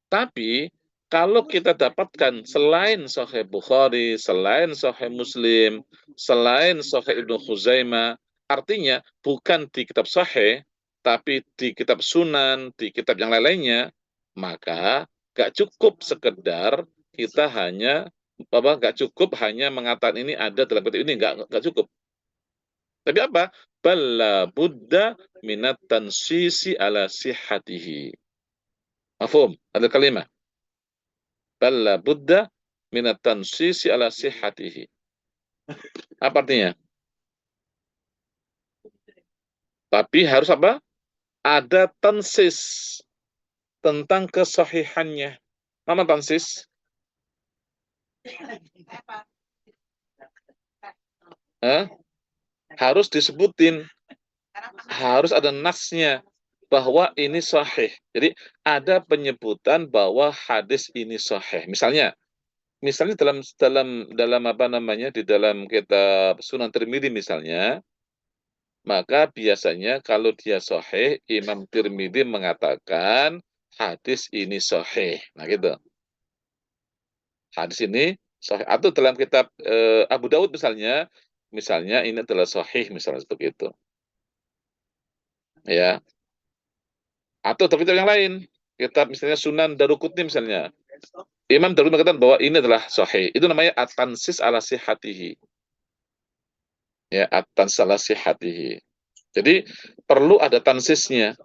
Tapi kalau kita dapatkan selain Sahih Bukhari, selain Sahih Muslim, selain Sahih Ibnu Khuzaimah, artinya bukan di kitab Sahih, tapi di kitab Sunan, di kitab yang lain-lainnya, maka gak cukup sekedar kita hanya gak cukup hanya mengatakan ini ada dalam kitab ini, gak cukup. Tapi apa? Balla Buddha minat tansisi ala sihhatihi. Mafhum? Ada kalimat. Balla Buddha minat tansisi ala sihhatihi. Apa artinya? Tapi harus apa? Ada tansis tentang kesahihannya. Nama tansis? Harus disebutin. Harus ada nasnya bahwa ini sahih. Jadi ada penyebutan bahwa hadis ini sahih. Misalnya dalam apa namanya, di dalam kitab Sunan Tirmidzi misalnya, maka biasanya kalau dia sahih, Imam Tirmidzi mengatakan hadis ini sahih. Nah gitu. Hadis ini sahih. Atau dalam kitab Abu Daud misalnya ini adalah sahih, misalnya seperti itu. Ya. Atau dalam kitab yang lain, kitab misalnya Sunan Daruqutni misalnya, Imam Daruqutni mengatakan bahwa ini adalah sahih. Itu namanya at-tansis ala sihhatihi. Ya, at-tansis ala sihhatihi. Jadi perlu ada tansisnya.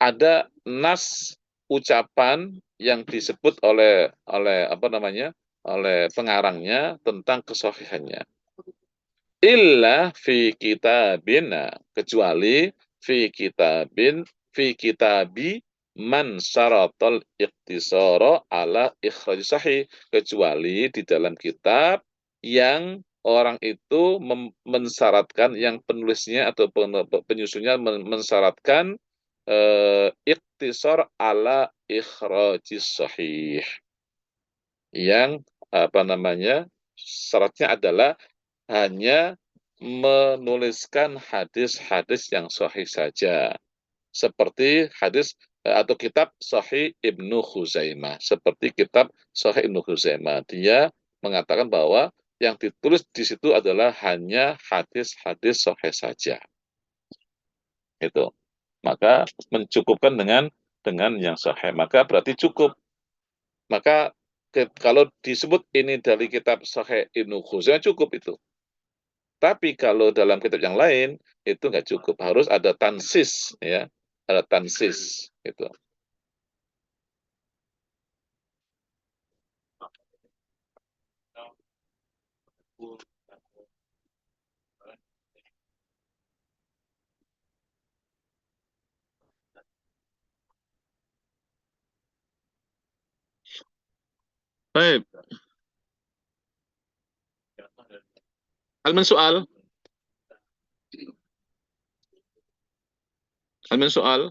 Ada nas ucapan yang disebut oleh apa namanya? Oleh pengarangnya tentang kesahihannya. Illa fi kitabina, kecuali fi kitabi man syaratal ikhtisara ala ikhraj sahih, kecuali di dalam kitab yang orang itu mensyaratkan, yang penulisnya atau penyusunnya mensyaratkan ikhtisar ala ikhraj sahih, yang apa namanya, syaratnya adalah hanya menuliskan hadis-hadis yang sahih saja. Seperti hadis atau kitab Sahih Ibnu Khuzaimah. Seperti kitab Sahih Ibnu Khuzaimah. Dia mengatakan bahwa yang ditulis di situ adalah hanya hadis-hadis sahih saja. Itu. Maka mencukupkan dengan yang sahih. Maka berarti cukup. Maka kalau disebut ini dari kitab Sahih Ibnu Khuzaimah, cukup itu. Tapi kalau dalam kitab yang lain itu nggak cukup, harus ada tansis, ya, ada tansis, gitu. Baik. Hal soal. Hal soal.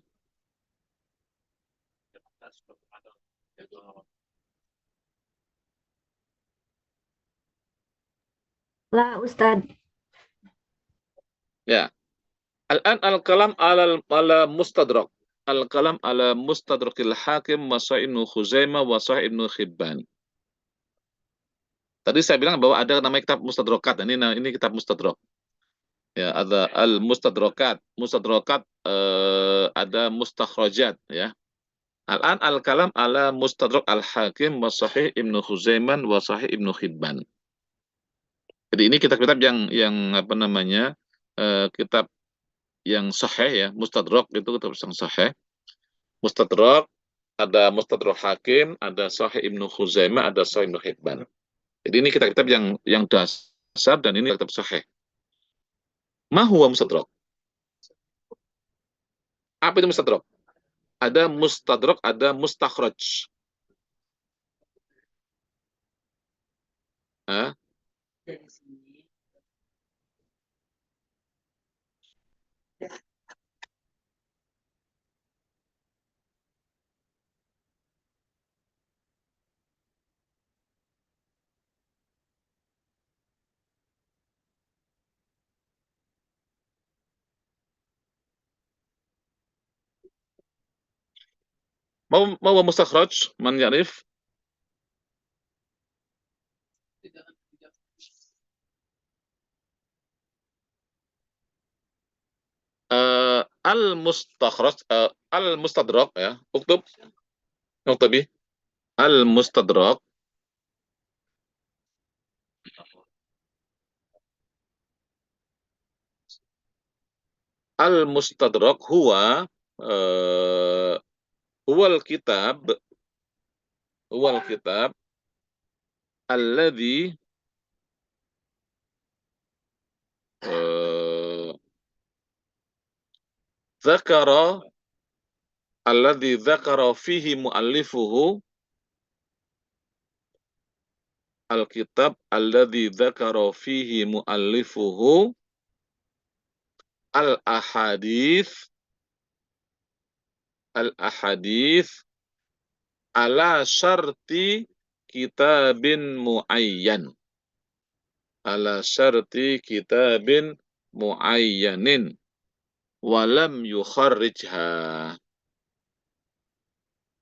La Ustadz. Ya. Al-an al-kalam ala mustadrak. Al-kalam ala mustadrakil hakim wa sahih Ibnu Khuzaimah wa sahih Ibnu Hibban. Tadi saya bilang bahwa ada namanya kitab mustadrakat. Ini kitab mustadrak. Ya, ada al-mustadrakat. Mustadrakat ada mustakhrajat ya. Al-an al-kalam ala mustadrak al-hakim wa sahih Ibnu Khuzaimah wa sahih Ibnu Hibban. Jadi ini kitab-kitab yang apa namanya? Kitab yang sahih ya, mustadrak itu kitab yang sahih. Mustadrak ada mustadrak Hakim, ada sahih Ibnu Khuzaimah, ada sahih Ibnu Hibban. Jadi ini kitab-kitab yang dasar dan ini kitab sahih. Ma huwa mustadrak? Apa itu mustadrak? Ada mustadrak, ada mustakhraj. Hah? Mau mustakhraj? Man ya'rif? Al-mustakhraj, al-mustadrak ya. Uktub. Uktubi. Al-mustadrak. Al-mustadrak huwa al-kitab alladhi dzakara fihi muallifuhu al-kitab alladhi dzakara fihi muallifuhu al-ahadits ala syarti kitabin muayyan. Ala syarti kitabin muayyanin walam yukharrijha.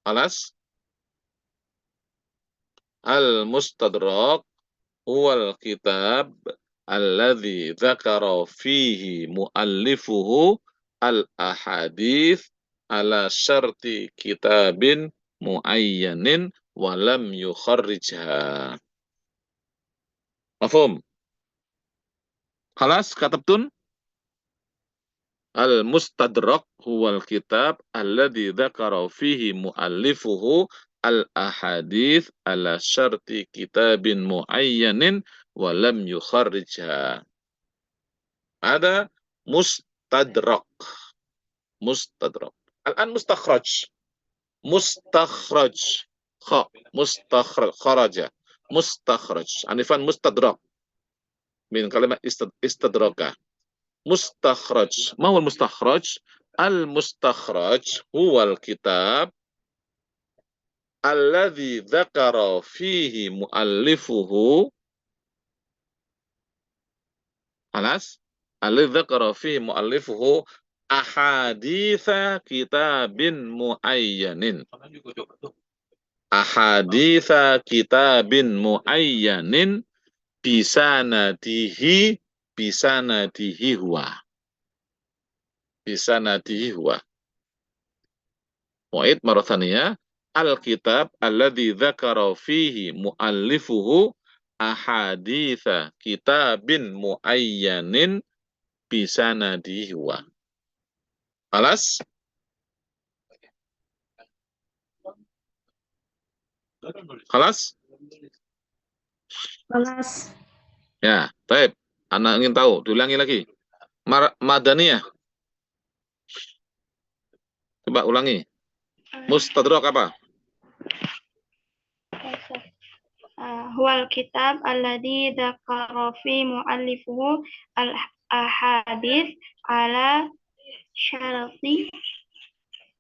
Alas al-mustadrak huwal kitab alladhi dzakara fihi muallifuhu al-ahadits ala syarti kitabin muayyanin walam yukharrijha. Mafhum? Khalas katabtun? Al-mustadrak huwal kitab alladhi dzakara fihi muallifuhu al-ahadits ala syarti kitabin muayyanin wa lam yukharrijha. Ada mustadrak. Mustadrak. Al-an mustakhraj. Mustakhraj. Mustakhraj. Kharaja. Mustakhraj. Anifan mustadrak. Min kalimat istadraka. Mustakhraj. Ma huwa mustakhraj? Al-mustakhraj huwal kitab alladzi dzakara fihi muallifuhu alas alladzi dzakara fihi muallifuhu ahaditsa kitabin muayyanin. Ahaditsa kitabin muayyanin bisanadihi huwa. Bisanadihi huwa. Mu'id marathaniyah. Al-kitab alladzi dzakara fihi muallifuhu ahaditsa kitabin muayyanin bisanadihi huwa. Alas? Khalas? Kelas. Ya, baik. Anak ingin tahu, diulangi lagi. Madaniyah. Coba ulangi. Mustadrak apa? Huwal kitab alladzi dzakara fi muallifuhu al-ahadits ala syarati.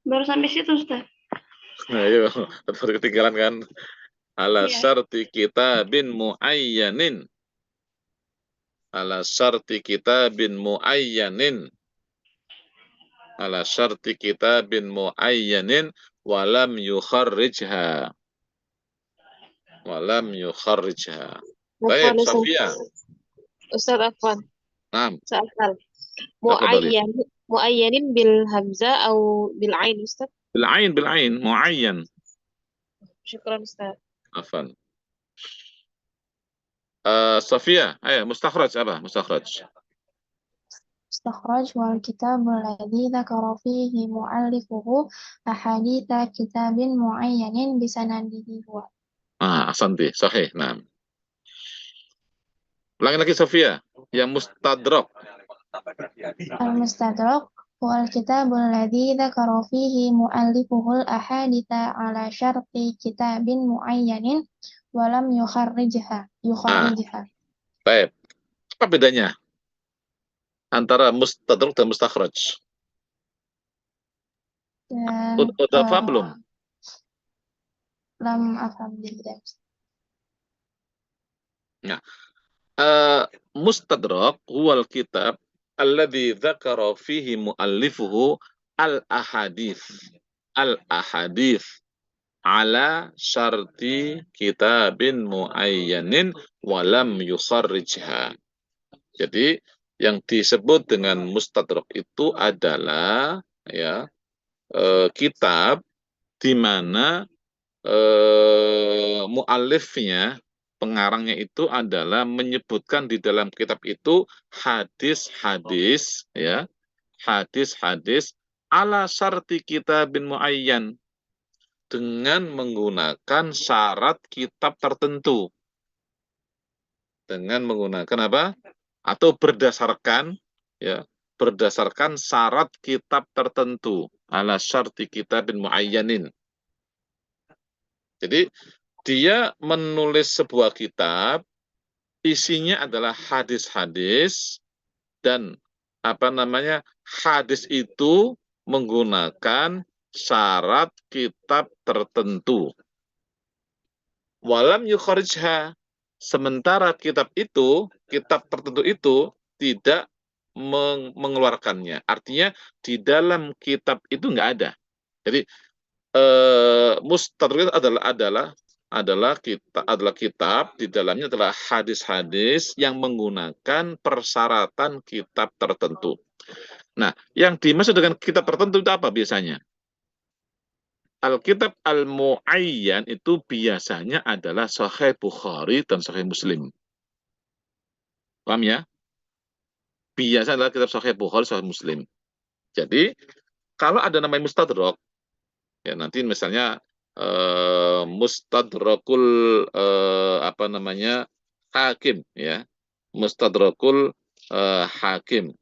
Baru sampai situ, Ustaz. Nah, ayo, baru ketinggalan kan? Ala Iya. syarti kitabin muayyanin. Ala syarti kitabin muayyanin. ala syarti kitabin muayyanin walam yukharrijha. Walam yukharrijha. Baik, Afwan, Ustaz. Sofia. Ustaz Afwan. Naam, Sa'al. tafadhali. Muayyanin bil hamzah atau bil ain, Ustaz? Bil ain, muayyan. Syukran, Ustaz. Afan. Sofia, ayo mustakhraj apa? Mustakhraj. استخرج والكتاب الذي ذكر فيه مؤلفه أحاديث كتاب معين بسنده هو. Ahsanti, sahih. Nah. Ulangi lagi Sofia, yang mustadrak. المستدرك هو الكتاب الذي ذكر فيه مؤلفه الأحاديث على شرط كتاب معين ولم يخرجها. Baik. Apa bedanya antara mustadrak dan mustakhraj? Dan Udah paham belum? lam afham jiddan. Nah, mustadrak huwal kitab alladzi dzakara fihi muallifuhu al-ahadits ala syarti kitabin muayyanin walam yukharrijha. Jadi yang disebut dengan mustadrak itu adalah ya kitab di mana muallifnya, pengarangnya itu adalah menyebutkan di dalam kitab itu hadis-hadis ya, hadis-hadis ala syarti kitabin muayyan, dengan menggunakan syarat kitab tertentu. Dengan menggunakan apa? Atau berdasarkan ya, berdasarkan syarat kitab tertentu, ala syarti kitabin muayyanin. Jadi dia menulis sebuah kitab, isinya adalah hadis-hadis, dan hadis itu menggunakan syarat kitab tertentu. Walam yukharijha, sementara kitab tertentu itu tidak mengeluarkannya. Artinya di dalam kitab itu nggak ada. Jadi mustadrak adalah kitab, di dalamnya adalah hadis-hadis yang menggunakan persyaratan kitab tertentu. Nah, yang dimaksud dengan kitab tertentu itu apa biasanya? Alkitab al-muayyan itu biasanya adalah Sahih Bukhari dan Sahih Muslim. Paham ya? Biasanya adalah kitab Sahih Bukhari, Sahih Muslim. Jadi, kalau ada namanya mustadrak, ya nanti misalnya mustadrakul hakim ya, mustadrakul hakim.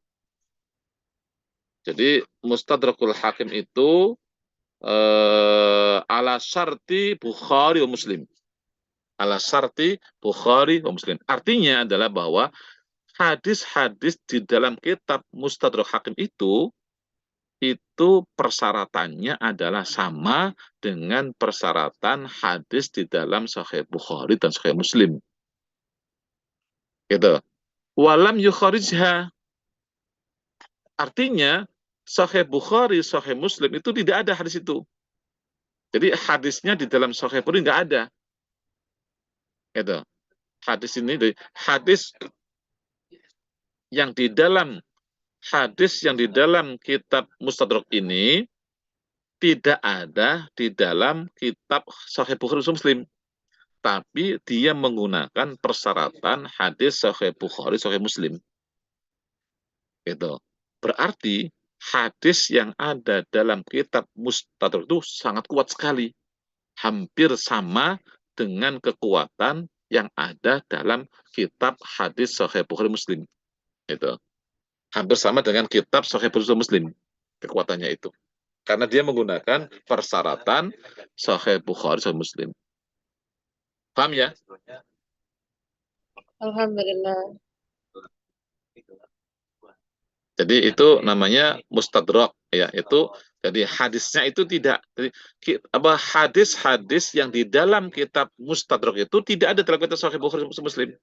Jadi mustadrakul hakim itu ala syarti Bukhari wa Muslim. Ala syarti Bukhari wa Muslim. Artinya adalah bahwa hadis-hadis di dalam kitab mustadrak hakim itu persyaratannya adalah sama dengan persyaratan hadis di dalam Sahih Bukhari dan Sahih Muslim. Gitu. Walam yukharijha. Artinya Sahih Bukhari, Sahih Muslim itu tidak ada hadis itu. Jadi hadisnya di dalam Sahih Bukhari nggak ada. Gitu. Hadis ini, hadis yang di dalam kitab Mustadrak ini tidak ada di dalam kitab Sahih Bukhari Muslim, tapi dia menggunakan persyaratan hadis Sahih Bukhari Sahih Muslim. Gitu. Berarti hadis yang ada dalam kitab Mustadrak itu sangat kuat sekali, hampir sama dengan kekuatan yang ada dalam kitab hadis Sahih Bukhari Muslim. Gitu. Hampir sama dengan kitab Sahih Bukhari Muslim, kekuatannya itu. Karena dia menggunakan persyaratan Sahih Bukhari Sahih Muslim. Paham ya? Alhamdulillah. Jadi itu namanya mustadrak ya, itu jadi hadisnya itu tidak, jadi hadis-hadis yang di dalam kitab mustadrak itu tidak ada dalam kitab Sahih Bukhari Muslim.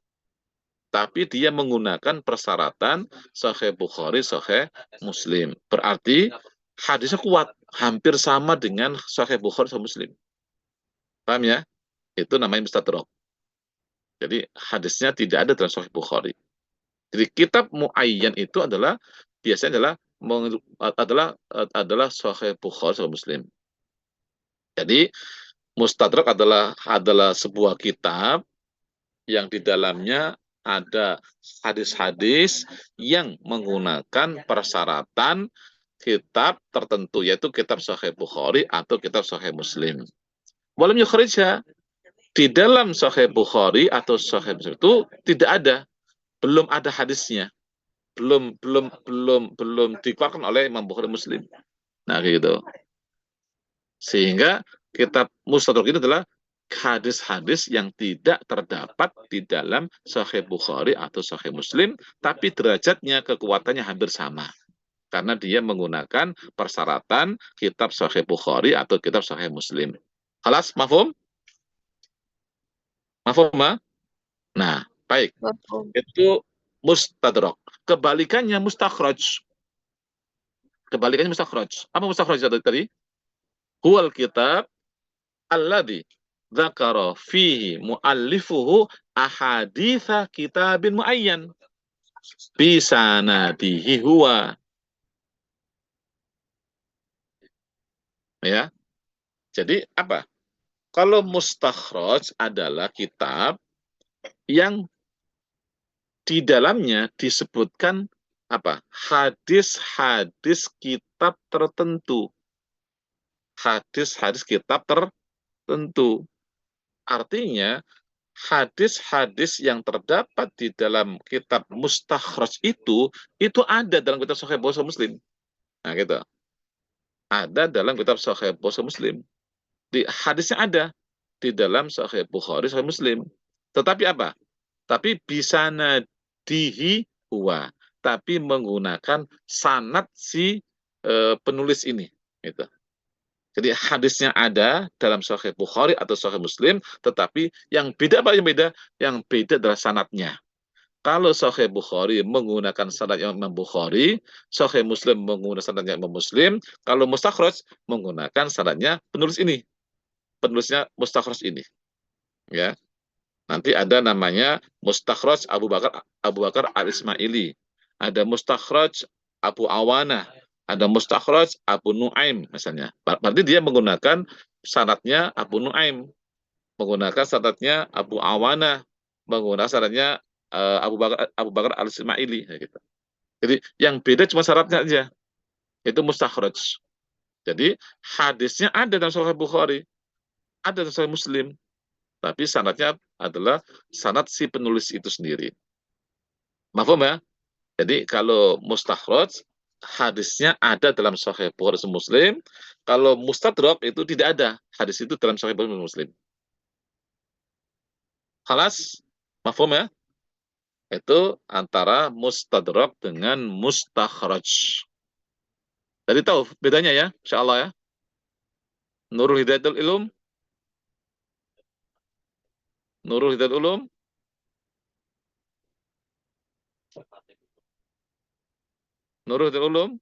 Tapi dia menggunakan persyaratan Sahih Bukhari, Sahih Muslim. Berarti hadisnya kuat, hampir sama dengan Sahih Bukhari sama Muslim. Paham ya? Itu namanya mustadrak. Jadi hadisnya tidak ada dalam Sahih Bukhari. Jadi kitab muayyan itu adalah biasanya adalah Sahih Bukhari sama Muslim. Jadi mustadrak adalah sebuah kitab yang di dalamnya ada hadis-hadis yang menggunakan persyaratan kitab tertentu, yaitu kitab Sahih Bukhari atau kitab Sahih Muslim. Walam yukhrijha, di dalam Sahih Bukhari atau Sahih Muslim itu belum ada hadisnya, belum dikeluarkan oleh Imam Bukhari Muslim. Nah gitu. Sehingga kitab mustadrak itu adalah hadis-hadis yang tidak terdapat di dalam Sahih Bukhari atau Sahih Muslim, tapi derajatnya, kekuatannya hampir sama. Karena dia menggunakan persyaratan kitab Sahih Bukhari atau kitab Sahih Muslim. Halas, mafhum? Mafhum, ma? Nah, baik. Itu mustadrak. Kebalikannya mustakhraj. Apa mustakhraj tadi? Huwal kitab alladhi dzakara fihi muallifuhu ahaditsa kitabin muayyan bisanadihi huwa. Ya. Jadi apa? Kalau mustakhraj adalah kitab yang di dalamnya disebutkan apa? Hadis-hadis kitab tertentu. Hadis-hadis kitab tertentu. Artinya, hadis-hadis yang terdapat di dalam kitab mustakhraj itu ada dalam kitab Sahih Bukhari Muslim. Nah, gitu. Ada dalam kitab Sahih Bukhari Muslim. Hadisnya ada di dalam Sahih Bukhari Sahih Muslim. Tetapi apa? Tapi bisanadihi huwa. Tapi menggunakan sanad si penulis ini. Gitu. Jadi hadisnya ada dalam Sahih Bukhari atau Sahih Muslim, tetapi yang beda apa yang beda? Yang beda adalah sanadnya. Kalau Sahih Bukhari menggunakan sanad Imam Bukhari, Sahih Muslim menggunakan sanadnya Imam Muslim, kalau mustakhraj menggunakan sanadnya penulis ini. Penulisnya mustakhraj ini. Ya. Nanti ada namanya mustakhraj Abu Bakar Al-Ismaili. Ada mustakhraj Abu Awana. Ada mustakhraj Abu Nuaim misalnya. Berarti dia menggunakan sanadnya Abu Nuaim, menggunakan sanadnya Abu Awana, menggunakan sanadnya Abu Bakar Al-Ismaili gitu. Jadi yang beda cuma syaratnya aja. Itu mustakhraj. Jadi hadisnya ada dalam Sahih Bukhari, ada dalam Sahih Muslim, tapi sanadnya adalah sanad si penulis itu sendiri. Mafhum ya? Jadi kalau mustakhraj hadisnya ada dalam Sahih Bukhari Muslim, kalau mustadrak itu tidak ada hadis itu dalam Sahih Bukhari Muslim. Khalas, mafhum ya? Itu antara mustadrak dengan mustakhraj. Jadi tahu bedanya ya, insyaallah ya. Nurul Hidayatul Ulum. Nurul Hidayatul Ulum. Nurul Hidayatul Ulum.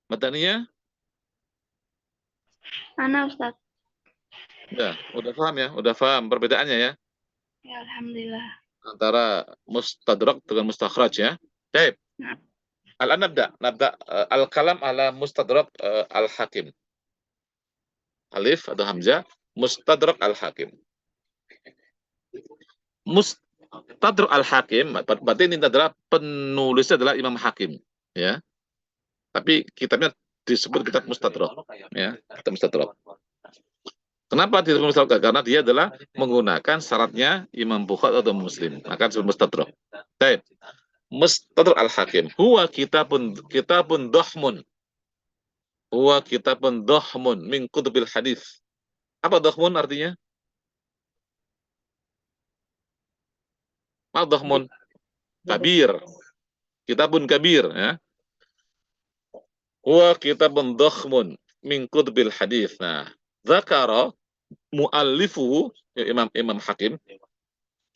Madaniyah? Mana Ustaz? Ya, udah paham ya? Udah paham perbedaannya ya? Ya, alhamdulillah. Antara mustadrak dengan mustakhraj ya. Baik. Nah. Al-an nabda al-kalam ala mustadrak al-hakim. Alif atau hamzah, mustadrak al-hakim. Mustadrak al-hakim, berarti ini adalah penulisnya adalah Imam Hakim, ya. Tapi kitabnya disebut kitab mustadrak, ya, kitab mustadrak. Kenapa disebut mustadrak? Karena dia adalah menggunakan syaratnya Imam Bukhari atau Muslim, maka disebut mustadrak. Baik. Mustadrak al-Hakim. Huwa kitabun dhahmun. Huwa kitabun dhahmun min kutubil hadis. Apa dhahmun artinya? Apa dhahmun? Kabir. Kitabun kabir, ya. Huwa kitabun dhahmun min kutubil hadis. Nah, dzakara muallifuhu, Imam Hakim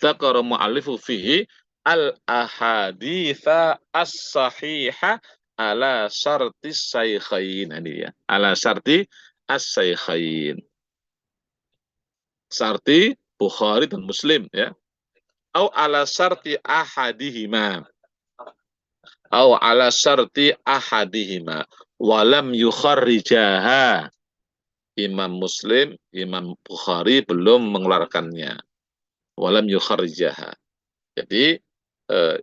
dzakara mu'allifu fihi al-ahaditsa as-sahihah ala syartis syaikhain. Ini ya, ala syarti as-syaikhain. Syarti Bukhari dan Muslim ya. Au ala syarti ahadihima. Au ala syarti ahadihima. Walam yukharrijaha. Imam Muslim, Imam Bukhari belum mengeluarkannya. Walam yukharrijaha. Jadi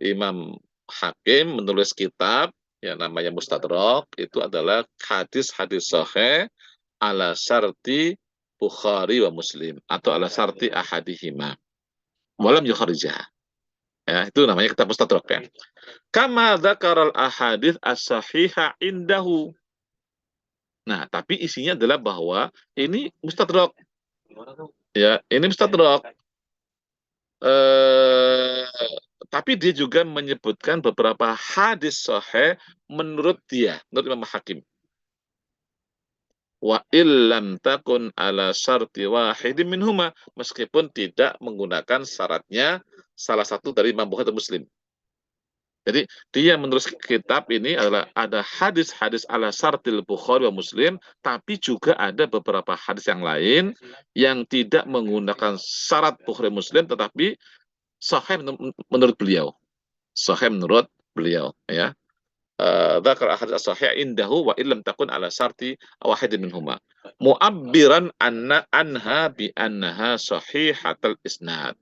Imam Hakim menulis kitab yang namanya Mustadrak, itu adalah hadis-hadis sahih ala syarti Bukhari wa Muslim atau ala syarti ahadihima. Walam yukharrijaha. Ya, itu namanya kitab Mustadrak ya. Kama dzakaral ahadits as-sahihah indahu. Nah, tapi isinya adalah bahwa ini Mustadrak. Ya, ini Mustadrak. Tapi dia juga menyebutkan beberapa hadis sahih menurut dia, menurut Imam Hakim. Wa illam takun ala syarti wahidin minhuma, meskipun tidak menggunakan syaratnya salah satu dari Imam Bukhari atau Muslim. Jadi dia menulis kitab ini adalah ada hadis-hadis ala syartil Bukhari wa Muslim, tapi juga ada beberapa hadis yang lain yang tidak menggunakan syarat Bukhari Muslim, tetapi sahih menurut beliau. Sahih menurut beliau ya. Dzakar ahadits as-sahih indahu wa illam takun ala syarti wahidin minhuma. Mu'abbiran anha bi annaha sahihatul isnad.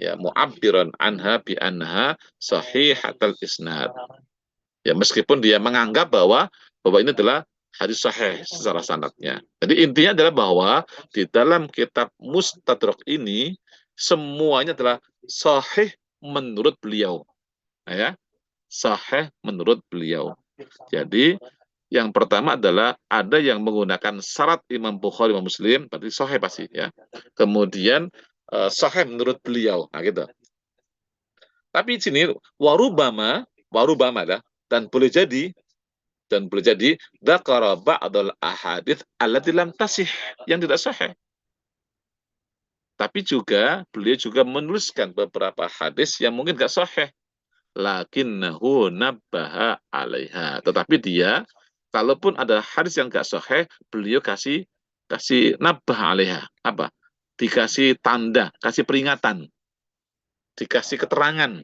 Ya, mu'abbiran anha bi annaha sahihatul isnad. Ya, meskipun dia menganggap bahwa ini adalah hadis sahih secara sanadnya. Jadi intinya adalah bahwa di dalam kitab Mustadrak ini semuanya adalah sahih menurut beliau. Ya, sahih menurut beliau. Jadi yang pertama adalah ada yang menggunakan syarat Imam Bukhari dan Muslim, berarti sahih pasti ya. Kemudian sahih menurut beliau, nah gitu. Tapi di sini warubama dah, dan boleh jadi dzakara ba'dal ahadits allati lam tasih, yang tidak sahih. Tapi juga beliau juga menuliskan beberapa hadis yang mungkin enggak sahih. Lakinnahu nabbaha 'alaiha. Tetapi dia, kalaupun ada hadis yang enggak sahih, beliau kasih nabbah 'alaiha. Apa? Dikasih tanda, kasih peringatan, dikasih keterangan,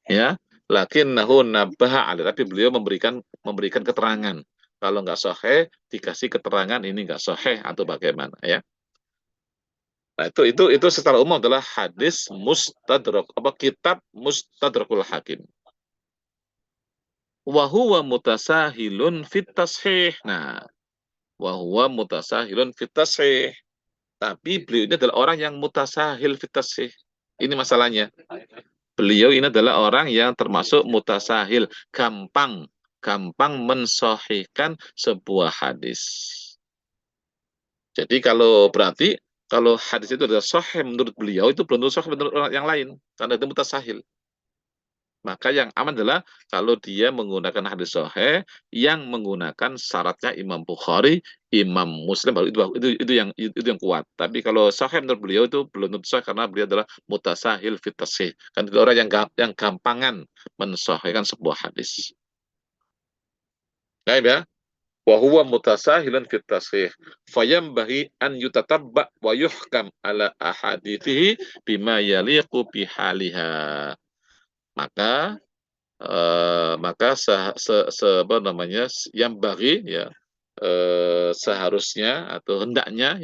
ya. Lakinnahu nabbaha 'alaiha. Tapi beliau memberikan keterangan. Kalau enggak sahih, dikasih keterangan ini enggak sahih atau bagaimana, ya. Nah, itu secara umum adalah hadis Mustadrak, kitab Mustadrakul Hakim. Wa huwa mutasahilun fit tashih. Nah, wa huwa mutasahilun fit tashih. Tapi beliau ini adalah orang yang mutasahil fit tashih. Ini masalahnya. Beliau ini adalah orang yang termasuk mutasahil, gampang mensahihkan sebuah hadis. Jadi kalau hadis itu adalah sahih menurut beliau, itu belum tentu sahih menurut orang yang lain, karena itu mutasahil. Maka yang aman adalah kalau dia menggunakan hadis sahih yang menggunakan syaratnya Imam Bukhari, Imam Muslim, baru itu yang kuat. Tapi kalau sahih menurut beliau itu belum tentu sahih, karena beliau adalah mutasahil fit tashih. Kan itu orang yang gampangan mensahihkan sebuah hadis. Baik ya. Wa huwa mutasahilan fit tashih fayambahi an yutatabba wa yuhkam ala ahadithihi bima yaliqu bihaliha. Maka yang bagi ya, seharusnya atau hendaknya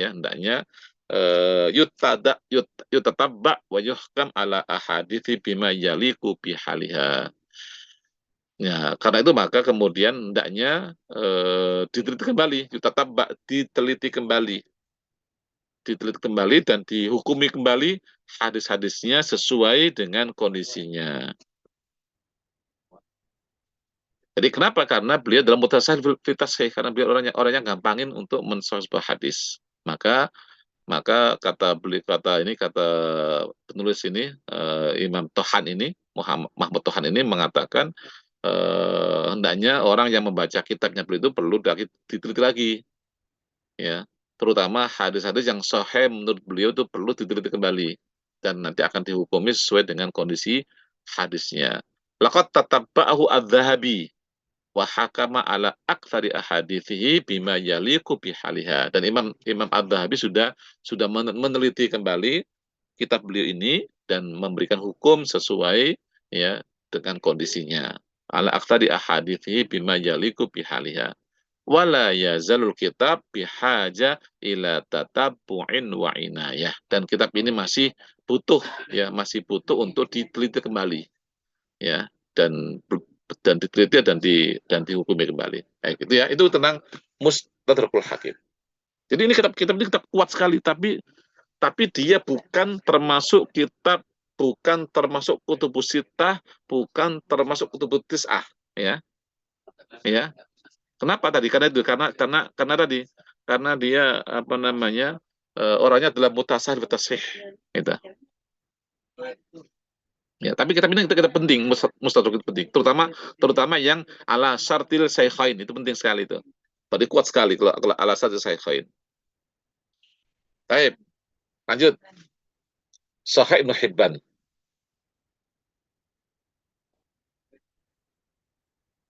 yutatabba wa yuhkam ala ahadithi bima yaliqu bihaliha. Ya, karena itu maka kemudian hendaknya diteliti kembali dan dihukumi kembali hadis-hadisnya sesuai dengan kondisinya. Jadi kenapa? Karena beliau dalam mutasahil fit tashih, karena beliau orangnya gampangin untuk mensahih sebuah hadis. Maka kata penulis ini, Imam Tohan ini, Mahmud Tohan ini mengatakan hendaknya orang yang membaca kitabnya beliau itu perlu diteliti lagi, ya, terutama hadis-hadis yang sahih menurut beliau itu perlu diteliti kembali dan nanti akan dihukumi sesuai dengan kondisi hadisnya. Laqad tatabba'ahu adz-Dzahabi wa hakama ala aktsari ahadithihi bima yaliqu bihaliha. Dan Imam Adz-Dzahabi sudah meneliti kembali kitab beliau ini dan memberikan hukum sesuai ya dengan kondisinya. Ala aktsari ahadithihi bima yaliqu bihaliha. Wala yazalul kitab bihaja ila tatabbu'in wa inayah. Dan kitab ini masih butuh untuk diteliti kembali ya dan diteliti dan dihukumi kembali. Kayak gitu ya. Itu tentang Mustadrakul Hakim. Jadi ini kitab ini kitab kuat sekali, tapi dia bukan termasuk kutubus sittah, bukan termasuk kutubus tis'ah ya. Ya. Kenapa tadi? Karena dia orangnya adalah mutasahil wa tasihih gitu. Ya, tapi kitab ini kita penting, Mustadrak itu penting, terutama yang ala syartil syaikhain, itu penting sekali itu. Tadi kuat sekali kalau ala syartil syaikhain. Baik. Lanjut. Sahih Ibnu Hibban.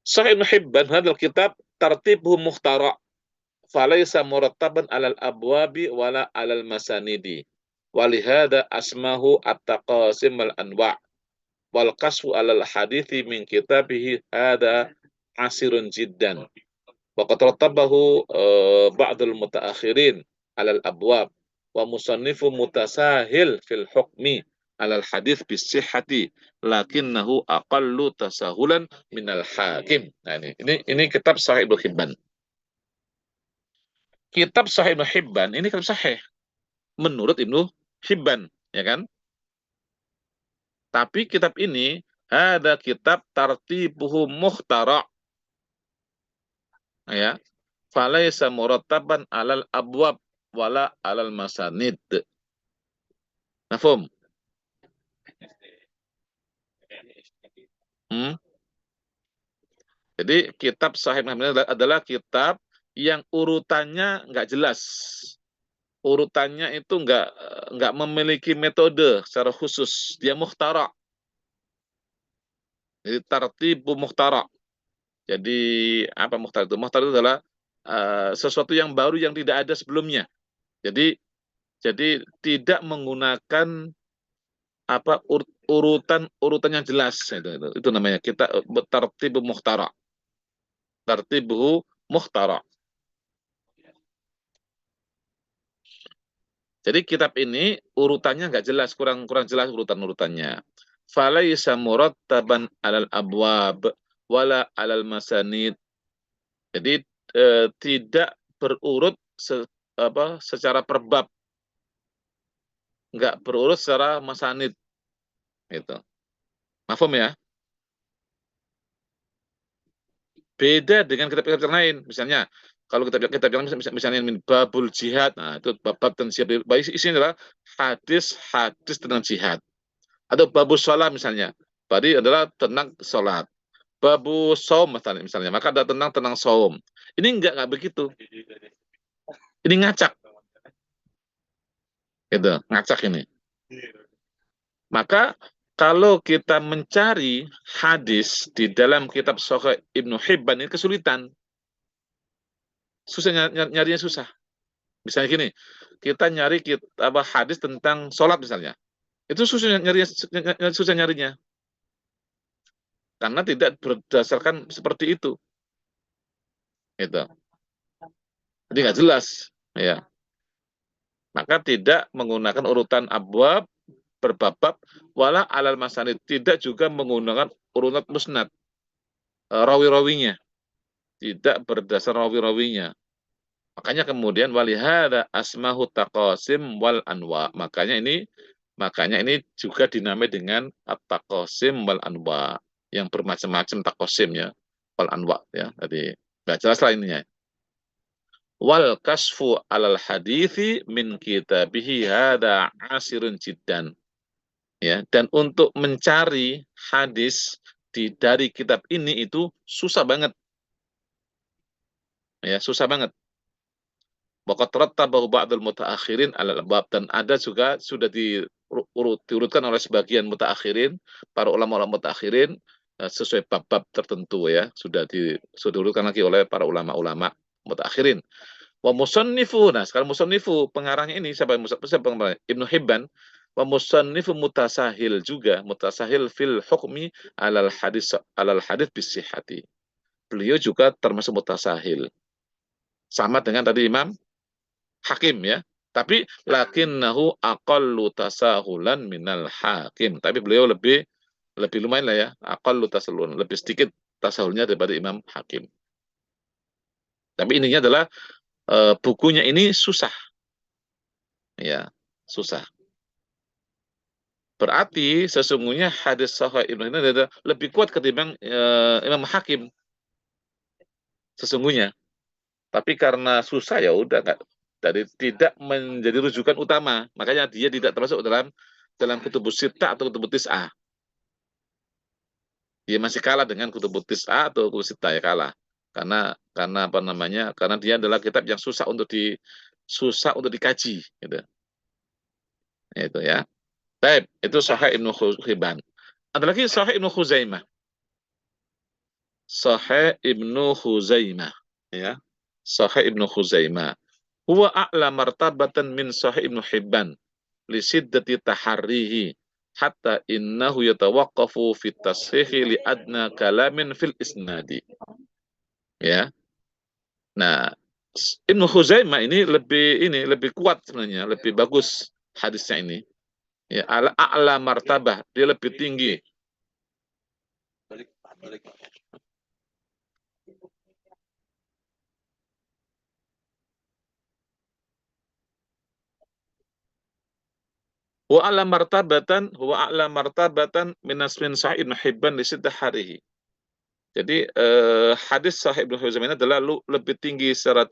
Sahih Ibnu Hibban hadal kitab tartibuhu mukhtara' falaysa murattaban 'alal abwabi wala 'alal masanidi. Walihada asmahu at-taqasim al-anwa' wal kasfu 'alal hadithi min kitabihi hada asirun jiddan. Wa qad rattabahu ba'dul mutaakhirin 'alal abwab wa musannifu mutasahil fil hukmi 'alal hadits bisihhati lakinnahu aqallu tasahulan minal hakim. Nah, ini kitab Sahih Ibnu Hibban. Kitab Sahih Ibnu Hibban ini kitab sahih menurut Ibnu Hibban, ya kan? Tapi kitab ini ada kitab tartibuhu mukhtara'. Ya. Falaysa murattaban 'alal abwab wala 'alal masanid. Mafhum? Jadi kitab Sahih Ibnu Hibban adalah kitab yang urutannya nggak jelas. Urutannya itu nggak memiliki metode secara khusus. Dia mukhtara. Jadi tartibu mukhtara. Jadi apa mukhtara itu? Mukhtara itu adalah sesuatu yang baru yang tidak ada sebelumnya. Jadi tidak menggunakan urutan yang jelas. Itu namanya kita tartibu mukhtara. Tartibuhu mukhtara. Jadi kitab ini urutannya nggak jelas, kurang jelas urutannya. Falaysa murattaban 'alal abwab wala 'alal masanid. Jadi tidak berurut secara perbab. Nggak berurut secara masanid. Gitu. Mafhum ya? Beda dengan kitab-kitab lain. Misalnya, kalau kitab yang misalnya babul jihad, nah itu bab tentang jihad. Isinya adalah hadis tentang jihad. Atau babul sholat misalnya, berarti adalah tentang sholat. Babu saum misalnya, maka ada tentang saum. Ini enggak begitu. Ini ngacak. Gitu, ngacak ini. Maka kalau kita mencari hadis di dalam kitab Sahih Ibnu Hibban ini kesulitan. Susah nyarinya susah. Misalnya gini, kita nyari hadis tentang sholat misalnya. Itu susah nyarinya. Karena tidak berdasarkan seperti itu. Gitu. Jadi nggak jelas. Ya. Maka tidak menggunakan urutan abwab berbab wala alal masanid, tidak juga menggunakan urutan musnad rawi-rawinya, tidak berdasar rawi-rawinya. Makanya kemudian walihada asmahu taqasim wal anwa, makanya ini juga dinamai dengan at-taqasim wal anwa, yang bermacam-macam taqasim ya, wal anwa ya. Jadi nggak jelas lah ininya. Wal kasfu alal hadithi min kitabihi hada asirun jiddan. Ya, dan untuk mencari hadis dari kitab ini itu susah banget. Ya, susah banget. Waqad rattabahu ba'dul mutaakhirin 'alal bab, dan ada juga sudah diurutkan oleh sebagian mutaakhirin, para ulama-ulama mutaakhirin sesuai bab-bab tertentu ya, sudah diurutkan lagi oleh para ulama-ulama mutaakhirin. Wa musannifu, nah sekarang musannifu pengarangnya ini siapa pengarangnya? Ibnu Hibban. Wa musannifu mutasahil juga, mutasahil fil hukmi alal hadis bisihhati. Beliau juga termasuk mutasahil. Sama dengan tadi Imam Hakim ya. Tapi lakinnahu aqallu tasahulan minal hakim. Tapi beliau lebih lumayan lah ya. Aqallu tasahulan, lebih sedikit tasahulnya daripada Imam Hakim. Tapi ininya adalah bukunya ini susah. Ya, susah. Berarti sesungguhnya hadis Sahih Ibnu ini adalah lebih kuat ketimbang Imam Hakim. Sesungguhnya. Tapi karena susah ya udah nggak, dari tidak menjadi rujukan utama, makanya dia tidak termasuk dalam kutubus sittah atau kutubus tis'ah. Dia masih kalah dengan kutubus tis'ah atau kutubus sittah ya, kalah. Karena apa namanya? Karena dia adalah kitab yang susah untuk dikaji gitu. Itu ya. Baik, itu Sahih Ibnu Hibban. Ada lagi Sahih Ibnu Khuzaimah. Sahih Ibnu Khuzaimah ya. Sahih Ibnu Khuzaimah. Huwa a'la martabatan min Sahih Ibnu Hibban li siddati taharrihi hatta innahu yatawaqqafu fi tashihi li adna kalamin fil isnadi. Ya. Nah, Ibnu Khuzaimah ini lebih kuat sebenarnya, lebih bagus hadisnya ini. Ya, a'la martabah, dia lebih tinggi. Wa a'la martabatan min Sahih Ibnu Hibban li siddaharihi. Jadi hadis Sahih Ibnu Hibban ini adalah lebih tinggi secara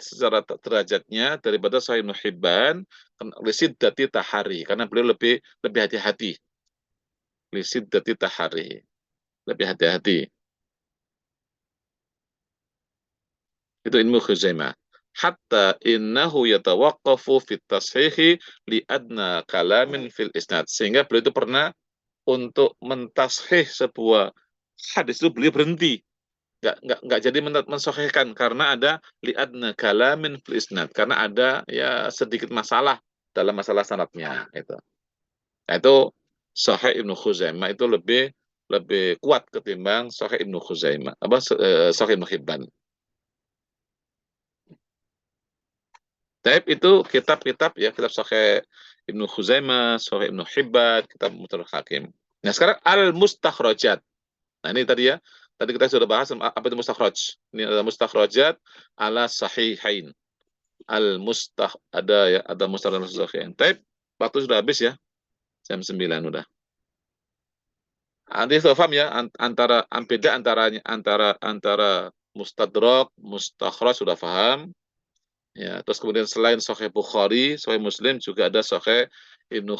derajatnya daripada Sahih Ibnu Hibban li siddati tahari, karena beliau lebih hati-hati. Li siddati tahari. Lebih hati-hati. Itu Ibnu Khuzaimah. Hatta innahu yatawaqqafu fit tashihi li adna kalamin fil isnad. Sehingga beliau itu pernah untuk mentashih sebuah hadis itu beliau berhenti. Nggak jadi mensahihkan karena ada li adna kalamin fil isnad, karena ada ya sedikit masalah dalam masalah sanadnya itu. Nah, itu Sahih Ibnu Khuzaimah itu lebih kuat ketimbang Sahih Ibnu Khuzaimah, Sahih Ibnu Hibban. Tapi itu kitab-kitab ya, kitab Sahih Ibnu Khuzaimah, Sahih Ibnu Hibban, kitab Musnad Hakim. Nah, sekarang al-mustakhrajat. Nah, ini tadi ya. Tadi kita sudah bahas apa itu mustakhraj. Ini adalah mustakhrajat ala sahihain. Ada mustakhraj sahihain. Tapi waktu sudah habis ya. Jam 9 udah. Nanti paham ya antara beda antara mustadrak, mustakhraj sudah paham. Ya, terus kemudian selain Sahih Bukhari, Sahih Muslim juga ada Sahih Ibnu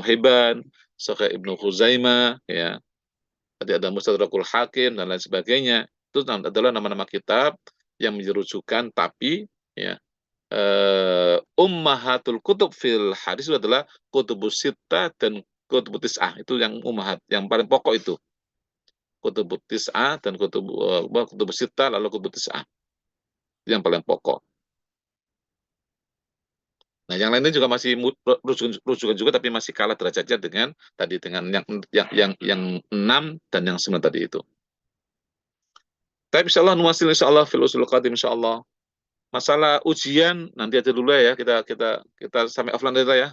Hibban, Sahih Ibnu Khuzaimah, ya. Tadi ada Mustadrakul Hakim dan lain sebagainya. Itu adalah nama-nama kitab yang menjerujukan, tapi ya ummahatul kutub fil hadis itu adalah kutubus sittah dan kutubus tis'ah. Itu yang ummahat, yang paling pokok itu. Kutubus tis'ah dan kutubus sittah lalu kutubus tis'ah. Yang paling pokok. Nah, yang lainnya juga masih rujukan juga, tapi masih kalah derajatnya dengan yang 6 dan yang 9 tadi itu. Tapi insyaallah nuwasil insyaallah fil usul qadim insyaallah. Masalah ujian nanti aja dulu ya, kita sampai offline aja ya.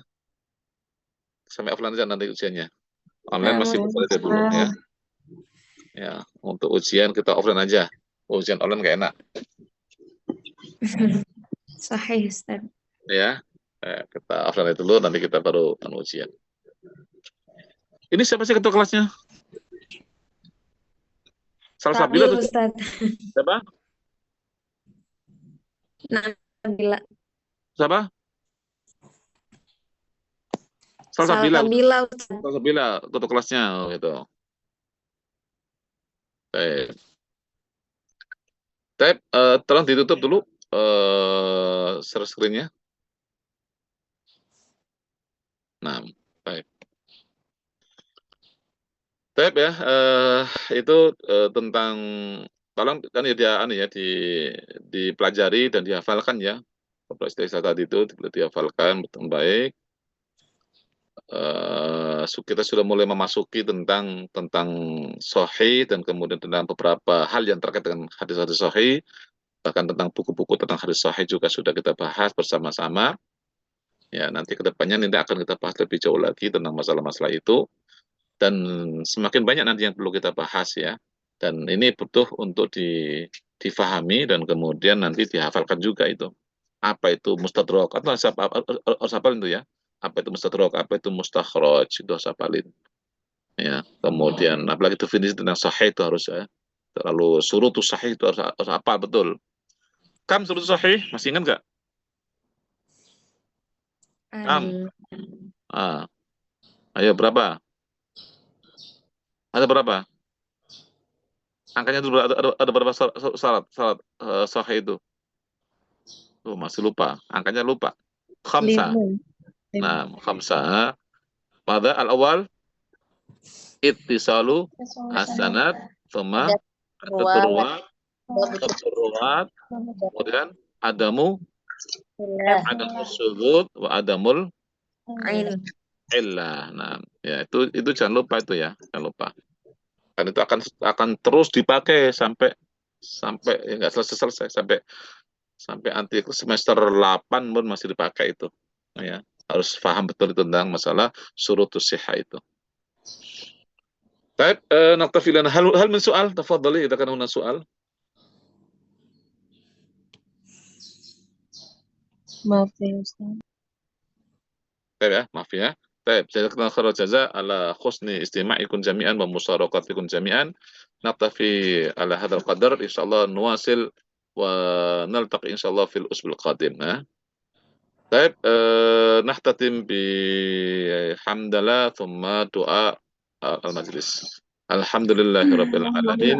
Sampai offline aja nanti ujiannya. Online masih bisa dulu ya. Ya, untuk ujian kita offline aja. Ujian online gak enak. Sahih, Ustaz. Ya. Kita offline dulu, nanti kita baru ujian. Ini siapa sih ketua kelasnya? Salsabila tuh Ustaz. siapa? Nabila. Siapa? Salsabila. Ustaz. Salsabila ketua kelasnya gitu. Tolong ditutup dulu share screen-nya. Nah, baik. Baik ya, itu tentang tolong kan ya dia ya dipelajari dan dihafalkan ya. Beberapa istilah tadi itu dihafalkan betul baik. Kita sudah mulai memasuki tentang sahih dan kemudian tentang beberapa hal yang terkait dengan hadis-hadis sahih, bahkan tentang buku-buku tentang hadis sahih juga sudah kita bahas bersama-sama. Ya, nanti kedepannya nanti akan kita bahas lebih jauh lagi tentang masalah-masalah itu, dan semakin banyak nanti yang perlu kita bahas ya. Dan ini butuh untuk difahami dan kemudian nanti dihafalkan juga itu. Apa itu mustadrak? Atau harus hafalin itu ya. Apa itu mustadrak? Apa itu mustakhraj? Itu harus hafalin. Ya, kemudian apalagi definisi tentang sahih itu harus ya. Lalu surutus sahih itu harus apa betul. Kam surutus sahih? Masih ingat nggak? Kam? Ayo berapa? Ada berapa? Angkanya itu ada berapa syarat sahih itu? Tuh, masih lupa. Angkanya lupa. Khamsa. Nah, khamsa. Pada al-awal ittisalu as-sanad, thumma at-ruwat, kemudian adamu syuzud wa adamul illah. Nah, ya itu jangan lupa itu ya, jangan lupa. Dan itu akan terus dipakai sampai ya nggak selesai sampai nanti semester 8 pun masih dipakai itu. Ya, harus paham betul tentang masalah surutus sihah itu. Baik, naktafi lana hal min soal, tafadhali idza kana huna soal. Maaf ya Ustaz. Baik ya, maaf ya. Baik, jazakallahu khairan jazaa ala husni istima'ikum jami'an wa musyarakatikum jami'an. Naktafi ala hadzal qadar, insyaallah nuwasil wa naltaqi insyaallah fil usbul qadim. Baik, nahtatim bi hamdalah thumma doa al-majlis. Alhamdulillahirabbil alamin.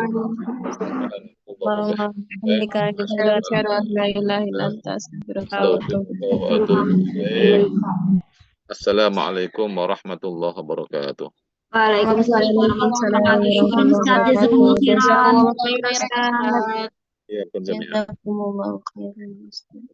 Assalamualaikum warahmatullahi wabarakatuh. Waalaikumsalam warahmatullahi wabarakatuh. Ya, penjamian. Jazakumullahu khairan Ustaz.